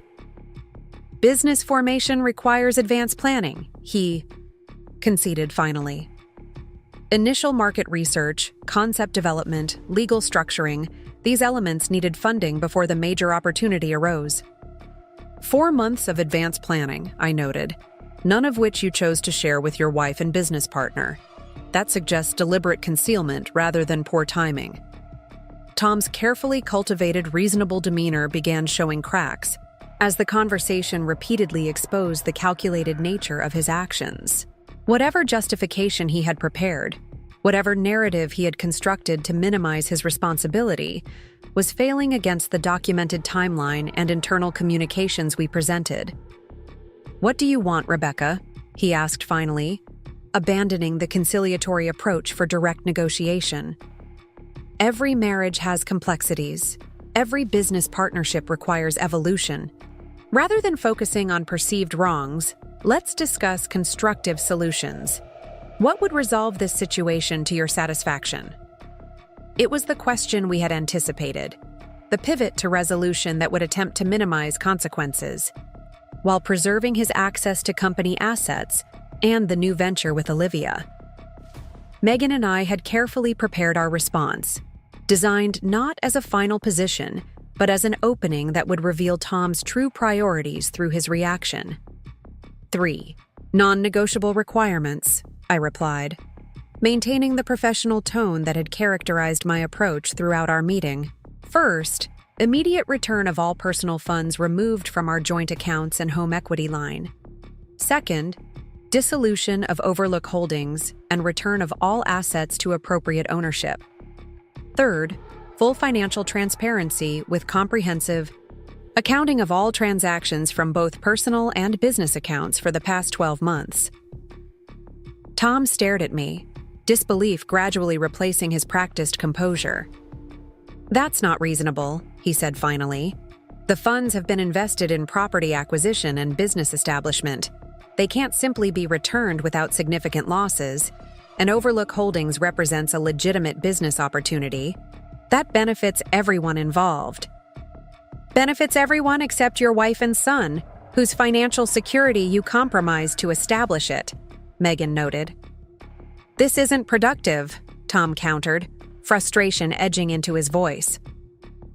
"Business formation requires advanced planning," he conceded finally. "Initial market research, concept development, legal structuring, these elements needed funding before the major opportunity arose." 4 months of advanced planning, I noted, none of which you chose to share with your wife and business partner. That suggests deliberate concealment rather than poor timing. Tom's carefully cultivated, reasonable demeanor began showing cracks as the conversation repeatedly exposed the calculated nature of his actions. Whatever justification he had prepared, whatever narrative he had constructed to minimize his responsibility, was failing against the documented timeline and internal communications we presented. "What do you want, Rebecca?" he asked finally, abandoning the conciliatory approach for direct negotiation. "Every marriage has complexities. Every business partnership requires evolution. Rather than focusing on perceived wrongs, let's discuss constructive solutions. What would resolve this situation to your satisfaction?" It was the question we had anticipated, the pivot to resolution that would attempt to minimize consequences, while preserving his access to company assets and the new venture with Olivia. Megan and I had carefully prepared our response, designed not as a final position, but as an opening that would reveal Tom's true priorities through his reaction. 3 non-negotiable requirements, I replied, maintaining the professional tone that had characterized my approach throughout our meeting. First, immediate return of all personal funds removed from our joint accounts and home equity line. Second, dissolution of Overlook Holdings and return of all assets to appropriate ownership. Third, full financial transparency with comprehensive accounting of all transactions from both personal and business accounts for the past 12 months. Tom stared at me, disbelief gradually replacing his practiced composure. "That's not reasonable," he said finally. "The funds have been invested in property acquisition and business establishment. They can't simply be returned without significant losses, and Overlook Holdings represents a legitimate business opportunity. That benefits everyone involved." "Benefits everyone except your wife and son, whose financial security you compromised to establish it," Megan noted. "This isn't productive," Tom countered, frustration edging into his voice.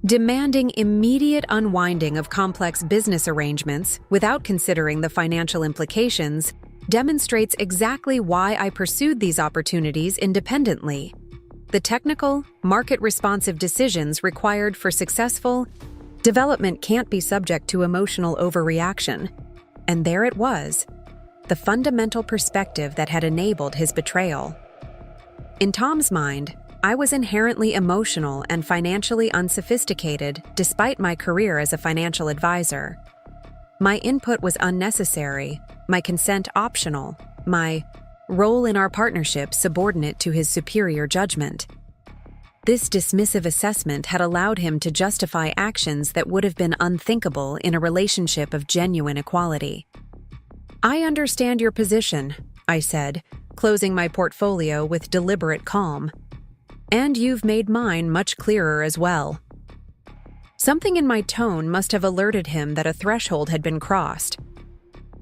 Demanding immediate unwinding of complex business arrangements without considering the financial implications demonstrates exactly why I pursued these opportunities independently. The technical, market-responsive decisions required for successful development can't be subject to emotional overreaction. And there it was, the fundamental perspective that had enabled his betrayal. In Tom's mind, I was inherently emotional and financially unsophisticated despite my career as a financial advisor. My input was unnecessary, my consent optional, my role in our partnership subordinate to his superior judgment. This dismissive assessment had allowed him to justify actions that would have been unthinkable in a relationship of genuine equality. "I understand your position," I said, closing my portfolio with deliberate calm. "And you've made mine much clearer as well." Something in my tone must have alerted him that a threshold had been crossed.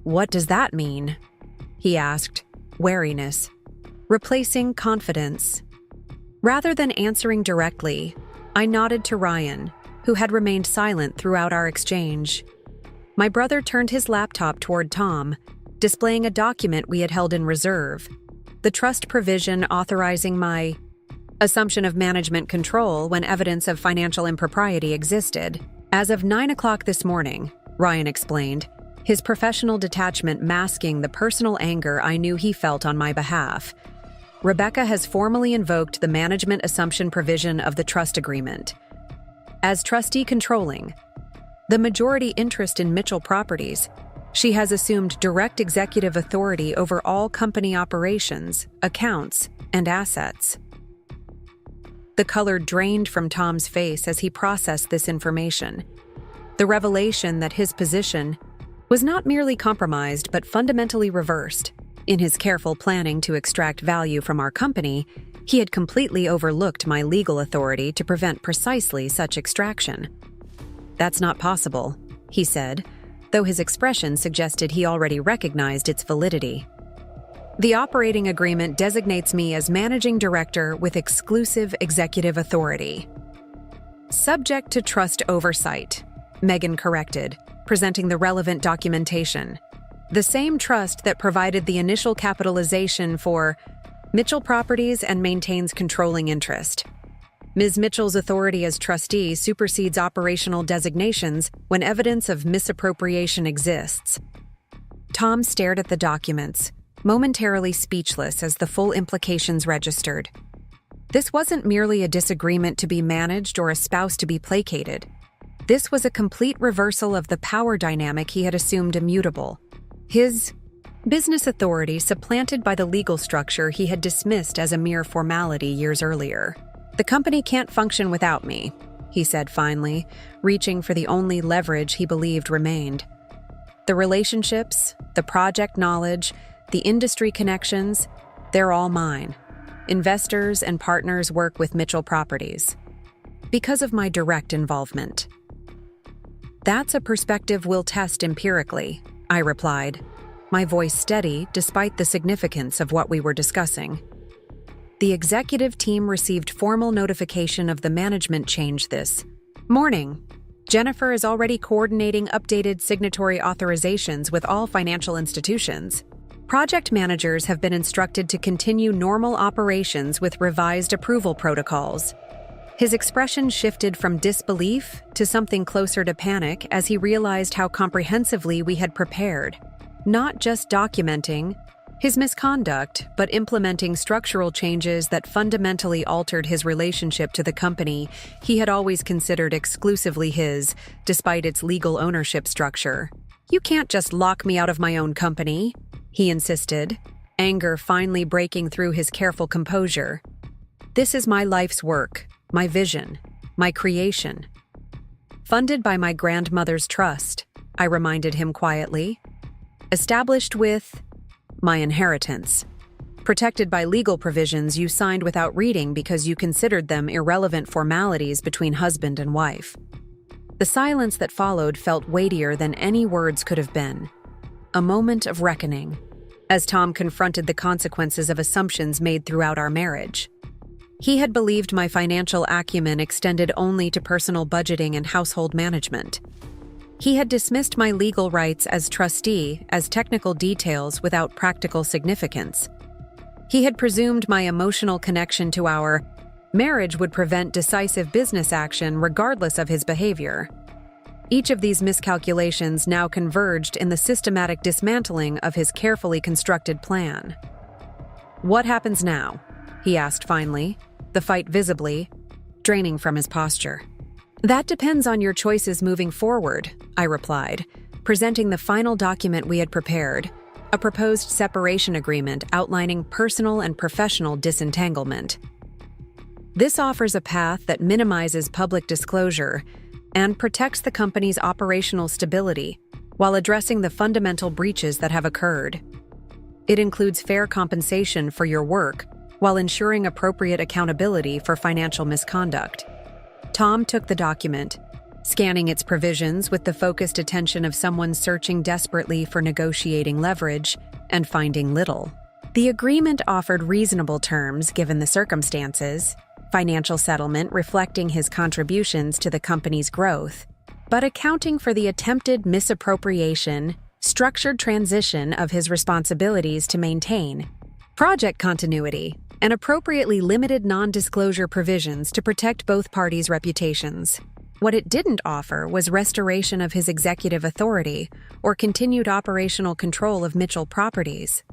"What does that mean?" he asked, wariness replacing confidence. Rather than answering directly, I nodded to Ryan, who had remained silent throughout our exchange. My brother turned his laptop toward Tom, displaying a document we had held in reserve, the trust provision authorizing my assumption of management control when evidence of financial impropriety existed. "As of 9 o'clock this morning," Ryan explained, his professional detachment masking the personal anger I knew he felt on my behalf, "Rebecca has formally invoked the management assumption provision of the trust agreement. As trustee controlling the majority interest in Mitchell Properties, she has assumed direct executive authority over all company operations, accounts, and assets." The color drained from Tom's face as he processed this information. The revelation that his position was not merely compromised but fundamentally reversed. In his careful planning to extract value from our company, he had completely overlooked my legal authority to prevent precisely such extraction. "That's not possible," he said, though his expression suggested he already recognized its validity. "The operating agreement designates me as managing director with exclusive executive authority. Subject to trust oversight," Megan corrected, presenting the relevant documentation. "The same trust that provided the initial capitalization for Mitchell Properties and maintains controlling interest. Ms. Mitchell's authority as trustee supersedes operational designations when evidence of misappropriation exists." Tom stared at the documents, momentarily speechless as the full implications registered. This wasn't merely a disagreement to be managed or a spouse to be placated. This was a complete reversal of the power dynamic he had assumed immutable. His business authority supplanted by the legal structure he had dismissed as a mere formality years earlier. "The company can't function without me," he said finally, reaching for the only leverage he believed remained. "The relationships, the project knowledge, the industry connections, they're all mine. Investors and partners work with Mitchell Properties because of my direct involvement." "That's a perspective we'll test empirically," I replied, my voice steady despite the significance of what we were discussing. The executive team received formal notification of the management change this morning. Jennifer is already coordinating updated signatory authorizations with all financial institutions. Project managers have been instructed to continue normal operations with revised approval protocols. His expression shifted from disbelief to something closer to panic as he realized how comprehensively we had prepared, not just documenting his misconduct, but implementing structural changes that fundamentally altered his relationship to the company he had always considered exclusively his, despite its legal ownership structure. "You can't just lock me out of my own company," he insisted, anger finally breaking through his careful composure. "This is my life's work, my vision, my creation. Funded by my grandmother's trust," I reminded him quietly. "Established with my inheritance. Protected by legal provisions you signed without reading because you considered them irrelevant formalities between husband and wife." The silence that followed felt weightier than any words could have been. A moment of reckoning, as Tom confronted the consequences of assumptions made throughout our marriage. He had believed my financial acumen extended only to personal budgeting and household management. He had dismissed my legal rights as trustee as technical details without practical significance. He had presumed my emotional connection to our marriage would prevent decisive business action regardless of his behavior. Each of these miscalculations now converged in the systematic dismantling of his carefully constructed plan. "What happens now?" he asked finally, the fight visibly draining from his posture. "That depends on your choices moving forward," I replied, presenting the final document we had prepared, a proposed separation agreement outlining personal and professional disentanglement. This offers a path that minimizes public disclosure and protects the company's operational stability while addressing the fundamental breaches that have occurred. It includes fair compensation for your work while ensuring appropriate accountability for financial misconduct. Tom took the document, scanning its provisions with the focused attention of someone searching desperately for negotiating leverage and finding little. The agreement offered reasonable terms given the circumstances, financial settlement reflecting his contributions to the company's growth, but accounting for the attempted misappropriation, structured transition of his responsibilities to maintain project continuity, and appropriately limited non-disclosure provisions to protect both parties' reputations. What it didn't offer was restoration of his executive authority or continued operational control of Mitchell Properties.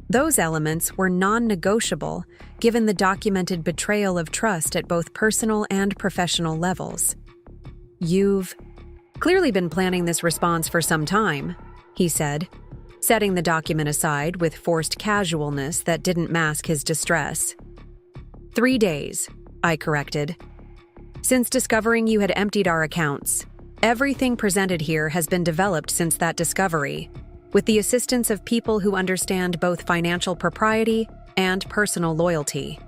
Those elements were non-negotiable given the documented betrayal of trust at both personal and professional levels. "You've clearly been planning this response for some time," he said, setting the document aside with forced casualness that didn't mask his distress. 3 days, I corrected. "Since discovering you had emptied our accounts, everything presented here has been developed since that discovery, with the assistance of people who understand both financial propriety and personal loyalty.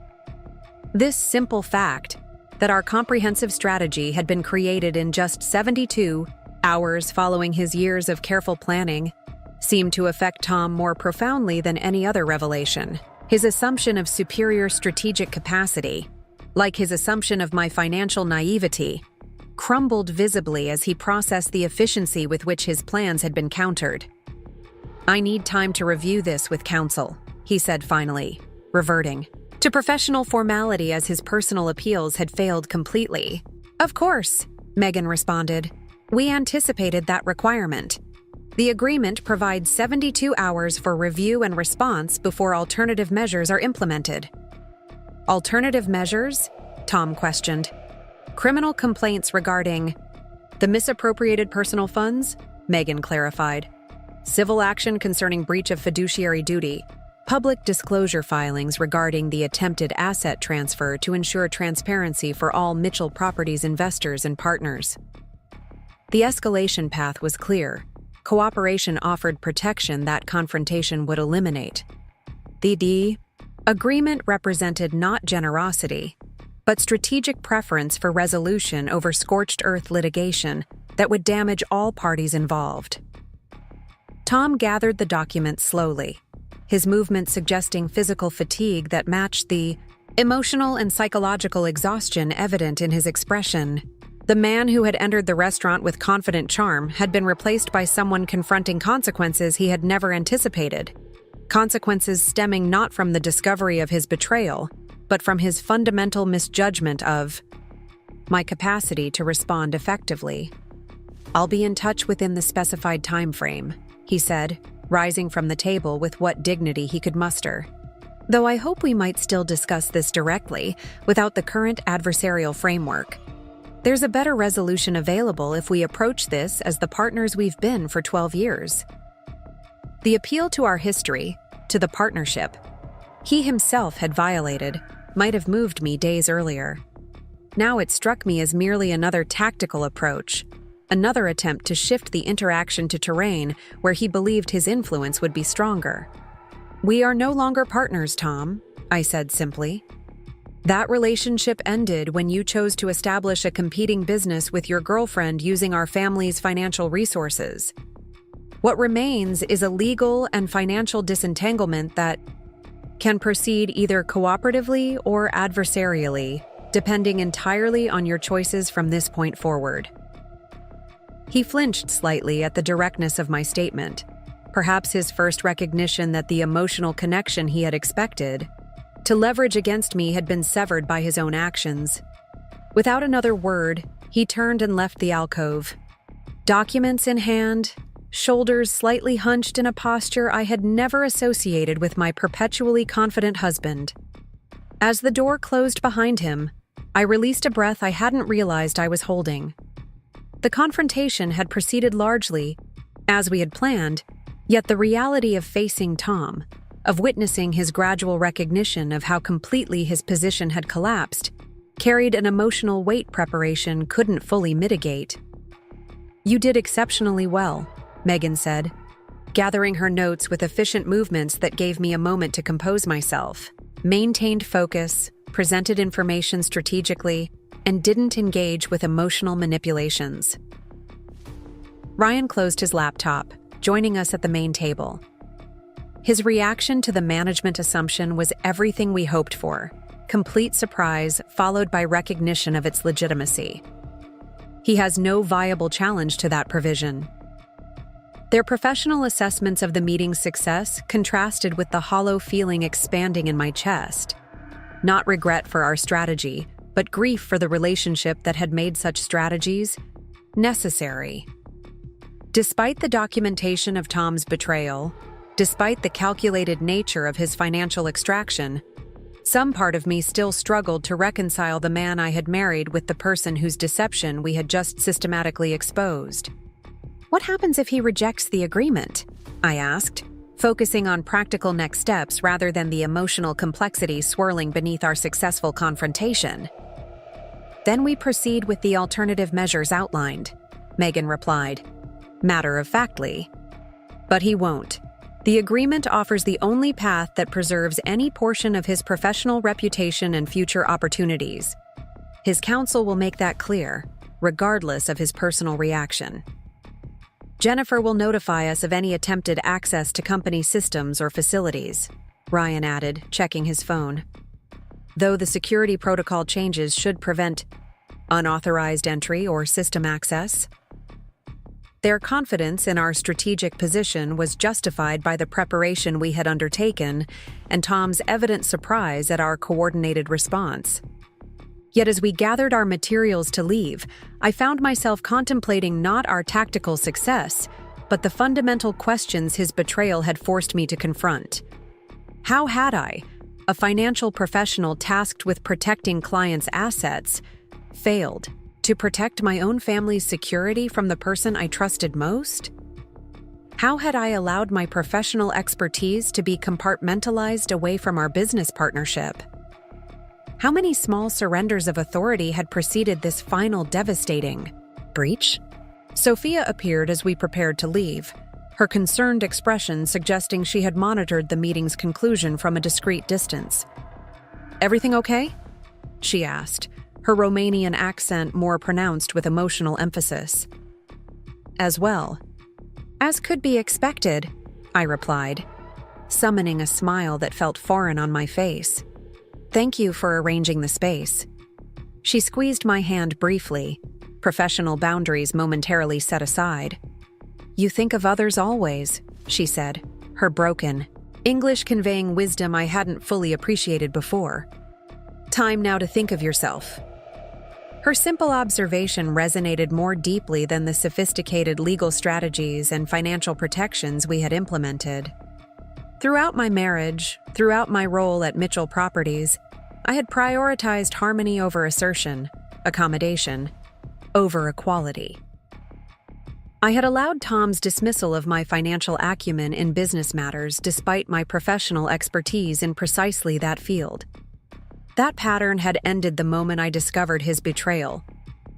This simple fact, that our comprehensive strategy had been created in just 72 hours following his years of careful planning, seemed to affect Tom more profoundly than any other revelation. His assumption of superior strategic capacity, like his assumption of my financial naivety, crumbled visibly as he processed the efficiency with which his plans had been countered. "I need time to review this with counsel," he said finally, reverting to professional formality as his personal appeals had failed completely. "Of course," Megan responded. "We anticipated that requirement. The agreement provides 72 hours for review and response before alternative measures are implemented." "Alternative measures?" Tom questioned. "Criminal complaints regarding the misappropriated personal funds?" Megan clarified. "Civil action concerning breach of fiduciary duty. Public disclosure filings regarding the attempted asset transfer to ensure transparency for all Mitchell Properties investors and partners." The escalation path was clear. Cooperation offered protection that confrontation would eliminate. The agreement represented not generosity, but strategic preference for resolution over scorched earth litigation that would damage all parties involved. Tom gathered the document slowly, his movements suggesting physical fatigue that matched the emotional and psychological exhaustion evident in his expression. The man who had entered the restaurant with confident charm had been replaced by someone confronting consequences he had never anticipated. Consequences stemming not from the discovery of his betrayal, but from his fundamental misjudgment of my capacity to respond effectively. "I'll be in touch within the specified time frame," he said, rising from the table with what dignity he could muster. "Though I hope we might still discuss this directly without the current adversarial framework. There's a better resolution available if we approach this as the partners we've been for 12 years. The appeal to our history, to the partnership he himself had violated, might have moved me days earlier. Now it struck me as merely another tactical approach, another attempt to shift the interaction to terrain where he believed his influence would be stronger. "We are no longer partners, Tom," I said simply. "That relationship ended when you chose to establish a competing business with your girlfriend using our family's financial resources. What remains is a legal and financial disentanglement that..." can proceed either cooperatively or adversarially, depending entirely on your choices from this point forward." He flinched slightly at the directness of my statement, perhaps his first recognition that the emotional connection he had expected to leverage against me had been severed by his own actions. Without another word, he turned and left the alcove, documents in hand, shoulders slightly hunched in a posture I had never associated with my perpetually confident husband. As the door closed behind him, I released a breath I hadn't realized I was holding. The confrontation had proceeded largely as we had planned, yet the reality of facing Tom, of witnessing his gradual recognition of how completely his position had collapsed, carried an emotional weight preparation couldn't fully mitigate. "You did exceptionally well," Megan said, gathering her notes with efficient movements that gave me a moment to compose myself, maintained focus, presented information strategically, and didn't engage with emotional manipulations. Ryan closed his laptop, joining us at the main table. His reaction to the management assumption was everything we hoped for, complete surprise followed by recognition of its legitimacy. He has no viable challenge to that provision. Their professional assessments of the meeting's success contrasted with the hollow feeling expanding in my chest. Not regret for our strategy, but grief for the relationship that had made such strategies necessary. Despite the documentation of Tom's betrayal, despite the calculated nature of his financial extraction, some part of me still struggled to reconcile the man I had married with the person whose deception we had just systematically exposed. "What happens if he rejects the agreement?" I asked, focusing on practical next steps rather than the emotional complexity swirling beneath our successful confrontation. "Then we proceed with the alternative measures outlined," Megan replied, matter-of-factly. "But he won't. The agreement offers the only path that preserves any portion of his professional reputation and future opportunities. His counsel will make that clear, regardless of his personal reaction. Jennifer will notify us of any attempted access to company systems or facilities," Ryan added, checking his phone. "Though the security protocol changes should prevent unauthorized entry or system access." Their confidence in our strategic position was justified by the preparation we had undertaken and Tom's evident surprise at our coordinated response. Yet as we gathered our materials to leave, I found myself contemplating not our tactical success, but the fundamental questions his betrayal had forced me to confront. How had I, a financial professional tasked with protecting clients' assets, failed to protect my own family's security from the person I trusted most? How had I allowed my professional expertise to be compartmentalized away from our business partnership? How many small surrenders of authority had preceded this final devastating breach? Sophia appeared as we prepared to leave, her concerned expression suggesting she had monitored the meeting's conclusion from a discreet distance. "Everything okay?" she asked, her Romanian accent more pronounced with emotional emphasis. "As well. As could be expected," I replied, summoning a smile that felt foreign on my face. "Thank you for arranging the space." She squeezed my hand briefly, professional boundaries momentarily set aside. "You think of others always," she said, her broken English conveying wisdom I hadn't fully appreciated before. "Time now to think of yourself." Her simple observation resonated more deeply than the sophisticated legal strategies and financial protections we had implemented. Throughout my marriage, throughout my role at Mitchell Properties, I had prioritized harmony over assertion, accommodation over equality. I had allowed Tom's dismissal of my financial acumen in business matters despite my professional expertise in precisely that field. That pattern had ended the moment I discovered his betrayal,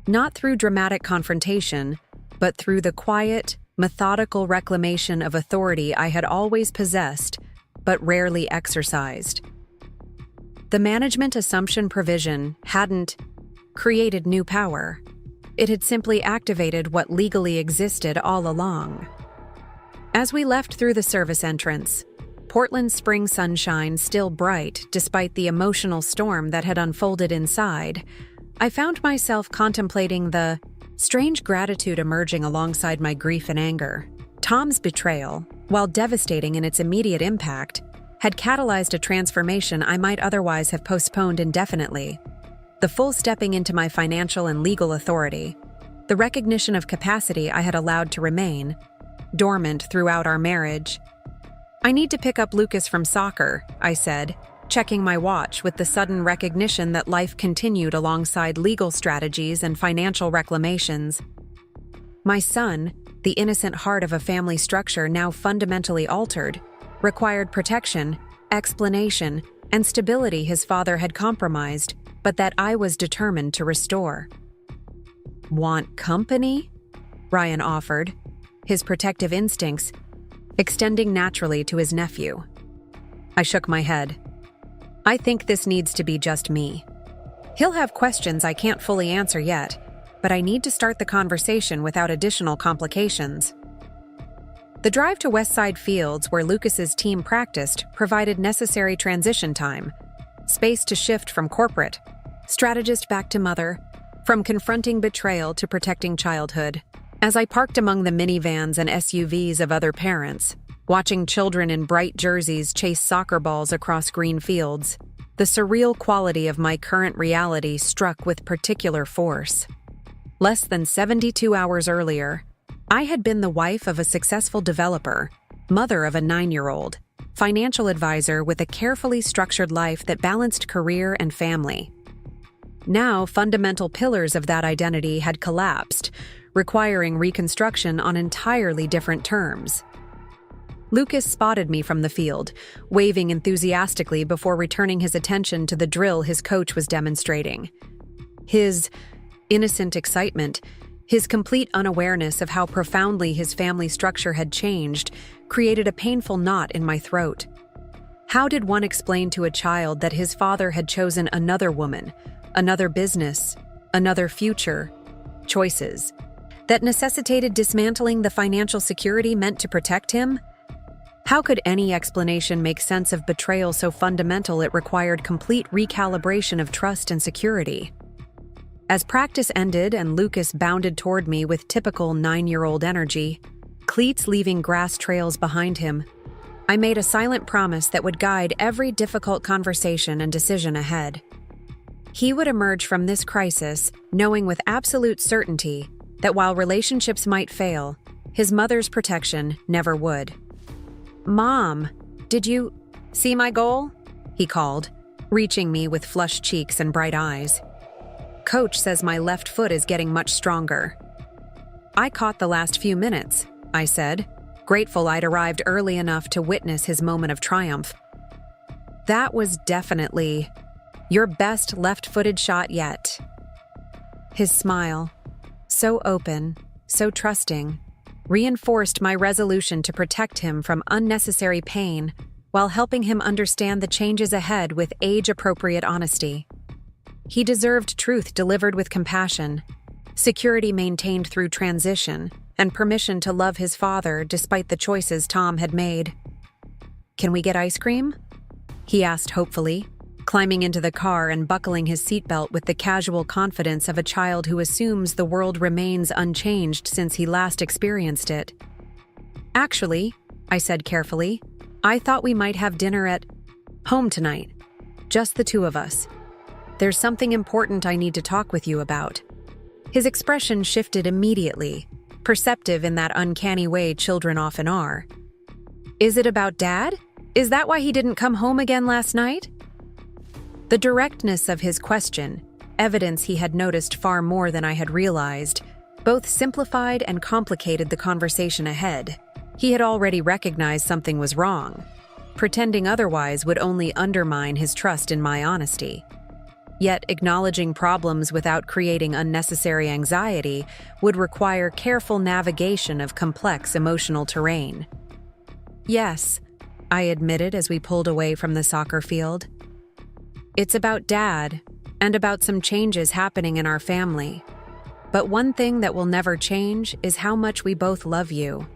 not through dramatic confrontation, but through the quiet, methodical reclamation of authority I had always possessed, but rarely exercised. The management assumption provision hadn't created new power. It had simply activated what legally existed all along. As we left through the service entrance, Portland's spring sunshine still bright despite the emotional storm that had unfolded inside, I found myself contemplating the strange gratitude emerging alongside my grief and anger. Tom's betrayal, while devastating in its immediate impact, had catalyzed a transformation I might otherwise have postponed indefinitely. The full stepping into my financial and legal authority, the recognition of capacity I had allowed to remain dormant throughout our marriage. "I need to pick up Lucas from soccer," I said, checking my watch with the sudden recognition that life continued alongside legal strategies and financial reclamations. My son, the innocent heart of a family structure now fundamentally altered, required protection, explanation, and stability his father had compromised, but that I was determined to restore. "Want company?" Ryan offered, his protective instincts extending naturally to his nephew. I shook my head. "I think this needs to be just me. He'll have questions I can't fully answer yet, but I need to start the conversation without additional complications." The drive to Westside Fields, where Lucas's team practiced, provided necessary transition time, space to shift from corporate, strategist back to mother, from confronting betrayal to protecting childhood. As I parked among the minivans and SUVs of other parents, watching children in bright jerseys chase soccer balls across green fields, the surreal quality of my current reality struck with particular force. Less than 72 hours earlier, I had been the wife of a successful developer, mother of a 9-year-old, financial advisor with a carefully structured life that balanced career and family. Now, fundamental pillars of that identity had collapsed, requiring reconstruction on entirely different terms. Lucas spotted me from the field, waving enthusiastically before returning his attention to the drill his coach was demonstrating. His innocent excitement, his complete unawareness of how profoundly his family structure had changed, created a painful knot in my throat. How did one explain to a child that his father had chosen another woman, another business, another future, choices that necessitated dismantling the financial security meant to protect him? How could any explanation make sense of betrayal so fundamental it required complete recalibration of trust and security? As practice ended and Lucas bounded toward me with typical 9-year-old energy, cleats leaving grass trails behind him, I made a silent promise that would guide every difficult conversation and decision ahead. He would emerge from this crisis knowing with absolute certainty that while relationships might fail, his mother's protection never would. "Mom, did you see my goal?" he called, reaching me with flushed cheeks and bright eyes. "Coach says my left foot is getting much stronger." "I caught the last few minutes," I said, grateful I'd arrived early enough to witness his moment of triumph. "That was definitely your best left-footed shot yet." His smile, so open, so trusting, reinforced my resolution to protect him from unnecessary pain while helping him understand the changes ahead with age-appropriate honesty. He deserved truth delivered with compassion, security maintained through transition, and permission to love his father despite the choices Tom had made. "Can we get ice cream?" he asked hopefully, climbing into the car and buckling his seatbelt with the casual confidence of a child who assumes the world remains unchanged since he last experienced it. "Actually," I said carefully, "I thought we might have dinner at home tonight. Just the two of us. There's something important I need to talk with you about." His expression shifted immediately, perceptive in that uncanny way children often are. "Is it about Dad? Is that why he didn't come home again last night?" The directness of his question, evidence he had noticed far more than I had realized, both simplified and complicated the conversation ahead. He had already recognized something was wrong. Pretending otherwise would only undermine his trust in my honesty. Yet acknowledging problems without creating unnecessary anxiety would require careful navigation of complex emotional terrain. "Yes," I admitted as we pulled away from the soccer field. "It's about Dad, and about some changes happening in our family. But one thing that will never change is how much we both love you."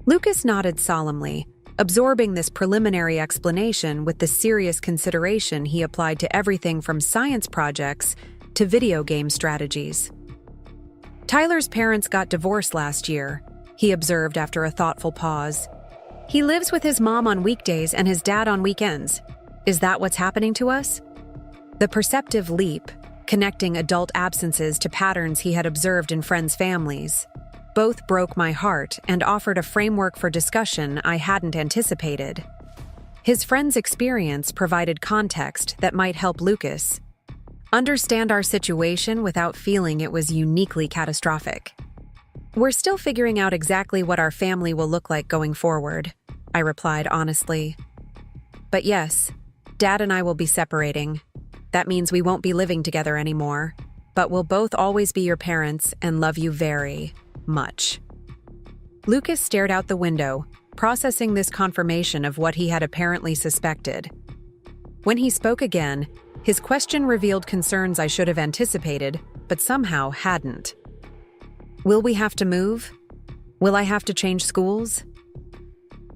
Lucas nodded solemnly, absorbing this preliminary explanation with the serious consideration he applied to everything from science projects to video game strategies. "Tyler's parents got divorced last year," he observed after a thoughtful pause. "He lives with his mom on weekdays and his dad on weekends. Is that what's happening to us?" The perceptive leap, connecting adult absences to patterns he had observed in friends' families, both broke my heart and offered a framework for discussion I hadn't anticipated. His friend's experience provided context that might help Lucas understand our situation without feeling it was uniquely catastrophic. "We're still figuring out exactly what our family will look like going forward," I replied honestly. "But yes, Dad and I will be separating. That means we won't be living together anymore, but we'll both always be your parents and love you very much." Lucas stared out the window, processing this confirmation of what he had apparently suspected. When he spoke again, his question revealed concerns I should have anticipated, but somehow hadn't. "Will we have to move? Will I have to change schools?"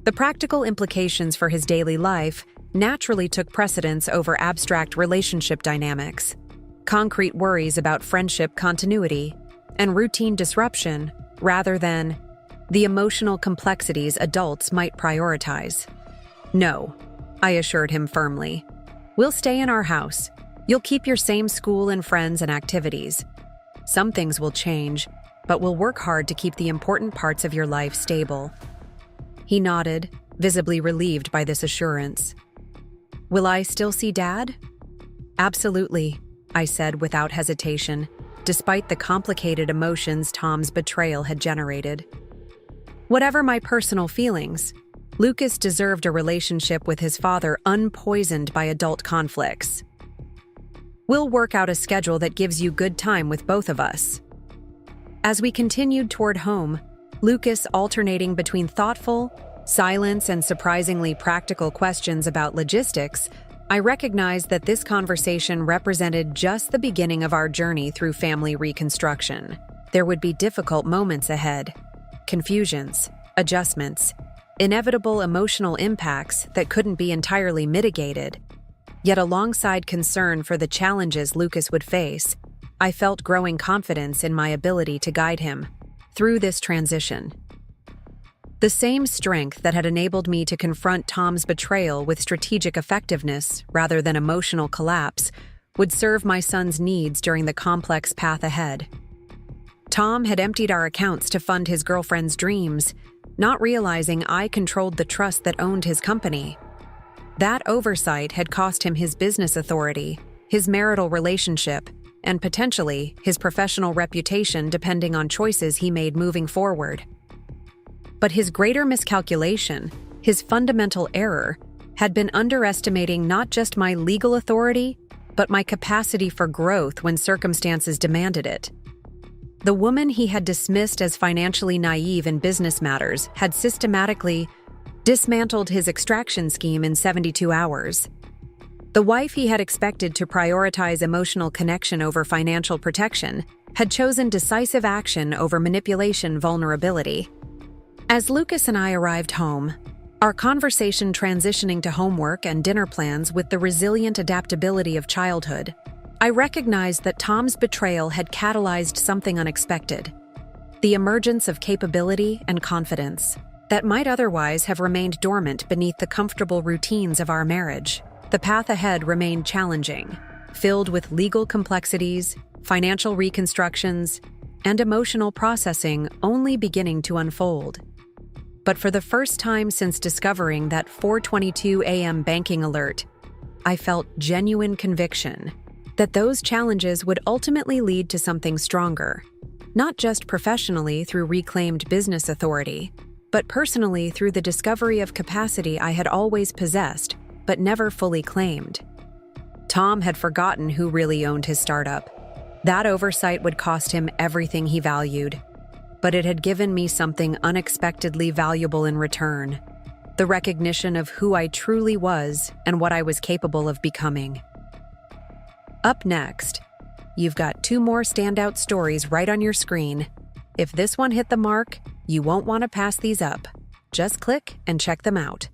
The practical implications for his daily life naturally took precedence over abstract relationship dynamics, concrete worries about friendship continuity, and routine disruption, rather than the emotional complexities adults might prioritize. "No," I assured him firmly. "We'll stay in our house. You'll keep your same school and friends and activities. Some things will change, but we'll work hard to keep the important parts of your life stable." He nodded, visibly relieved by this assurance. "Will I still see Dad?" "Absolutely," I said without hesitation, despite the complicated emotions Tom's betrayal had generated. Whatever my personal feelings, Lucas deserved a relationship with his father unpoisoned by adult conflicts. "We'll work out a schedule that gives you good time with both of us." As we continued toward home, Lucas alternating between thoughtful, silence, and surprisingly practical questions about logistics, I recognized that this conversation represented just the beginning of our journey through family reconstruction. There would be difficult moments ahead, confusions, adjustments, inevitable emotional impacts that couldn't be entirely mitigated. Yet alongside concern for the challenges Lucas would face, I felt growing confidence in my ability to guide him through this transition. The same strength that had enabled me to confront Tom's betrayal with strategic effectiveness rather than emotional collapse would serve my son's needs during the complex path ahead. Tom had emptied our accounts to fund his girlfriend's dreams, not realizing I controlled the trust that owned his company. That oversight had cost him his business authority, his marital relationship, and potentially his professional reputation depending on choices he made moving forward. But his greater miscalculation, his fundamental error, had been underestimating not just my legal authority, but my capacity for growth when circumstances demanded it. The woman he had dismissed as financially naive in business matters had systematically dismantled his extraction scheme in 72 hours. The wife he had expected to prioritize emotional connection over financial protection had chosen decisive action over manipulation vulnerability. As Lucas and I arrived home, our conversation transitioning to homework and dinner plans with the resilient adaptability of childhood, I recognized that Tom's betrayal had catalyzed something unexpected: the emergence of capability and confidence that might otherwise have remained dormant beneath the comfortable routines of our marriage. The path ahead remained challenging, filled with legal complexities, financial reconstructions, and emotional processing only beginning to unfold. But for the first time since discovering that 4:22 a.m. banking alert, I felt genuine conviction that those challenges would ultimately lead to something stronger, not just professionally through reclaimed business authority, but personally through the discovery of capacity I had always possessed but never fully claimed. Tom had forgotten who really owned his startup. That oversight would cost him everything he valued, but it had given me something unexpectedly valuable in return: the recognition of who I truly was and what I was capable of becoming. Up next, you've got 2 more standout stories right on your screen. If this one hit the mark, you won't want to pass these up. Just click and check them out.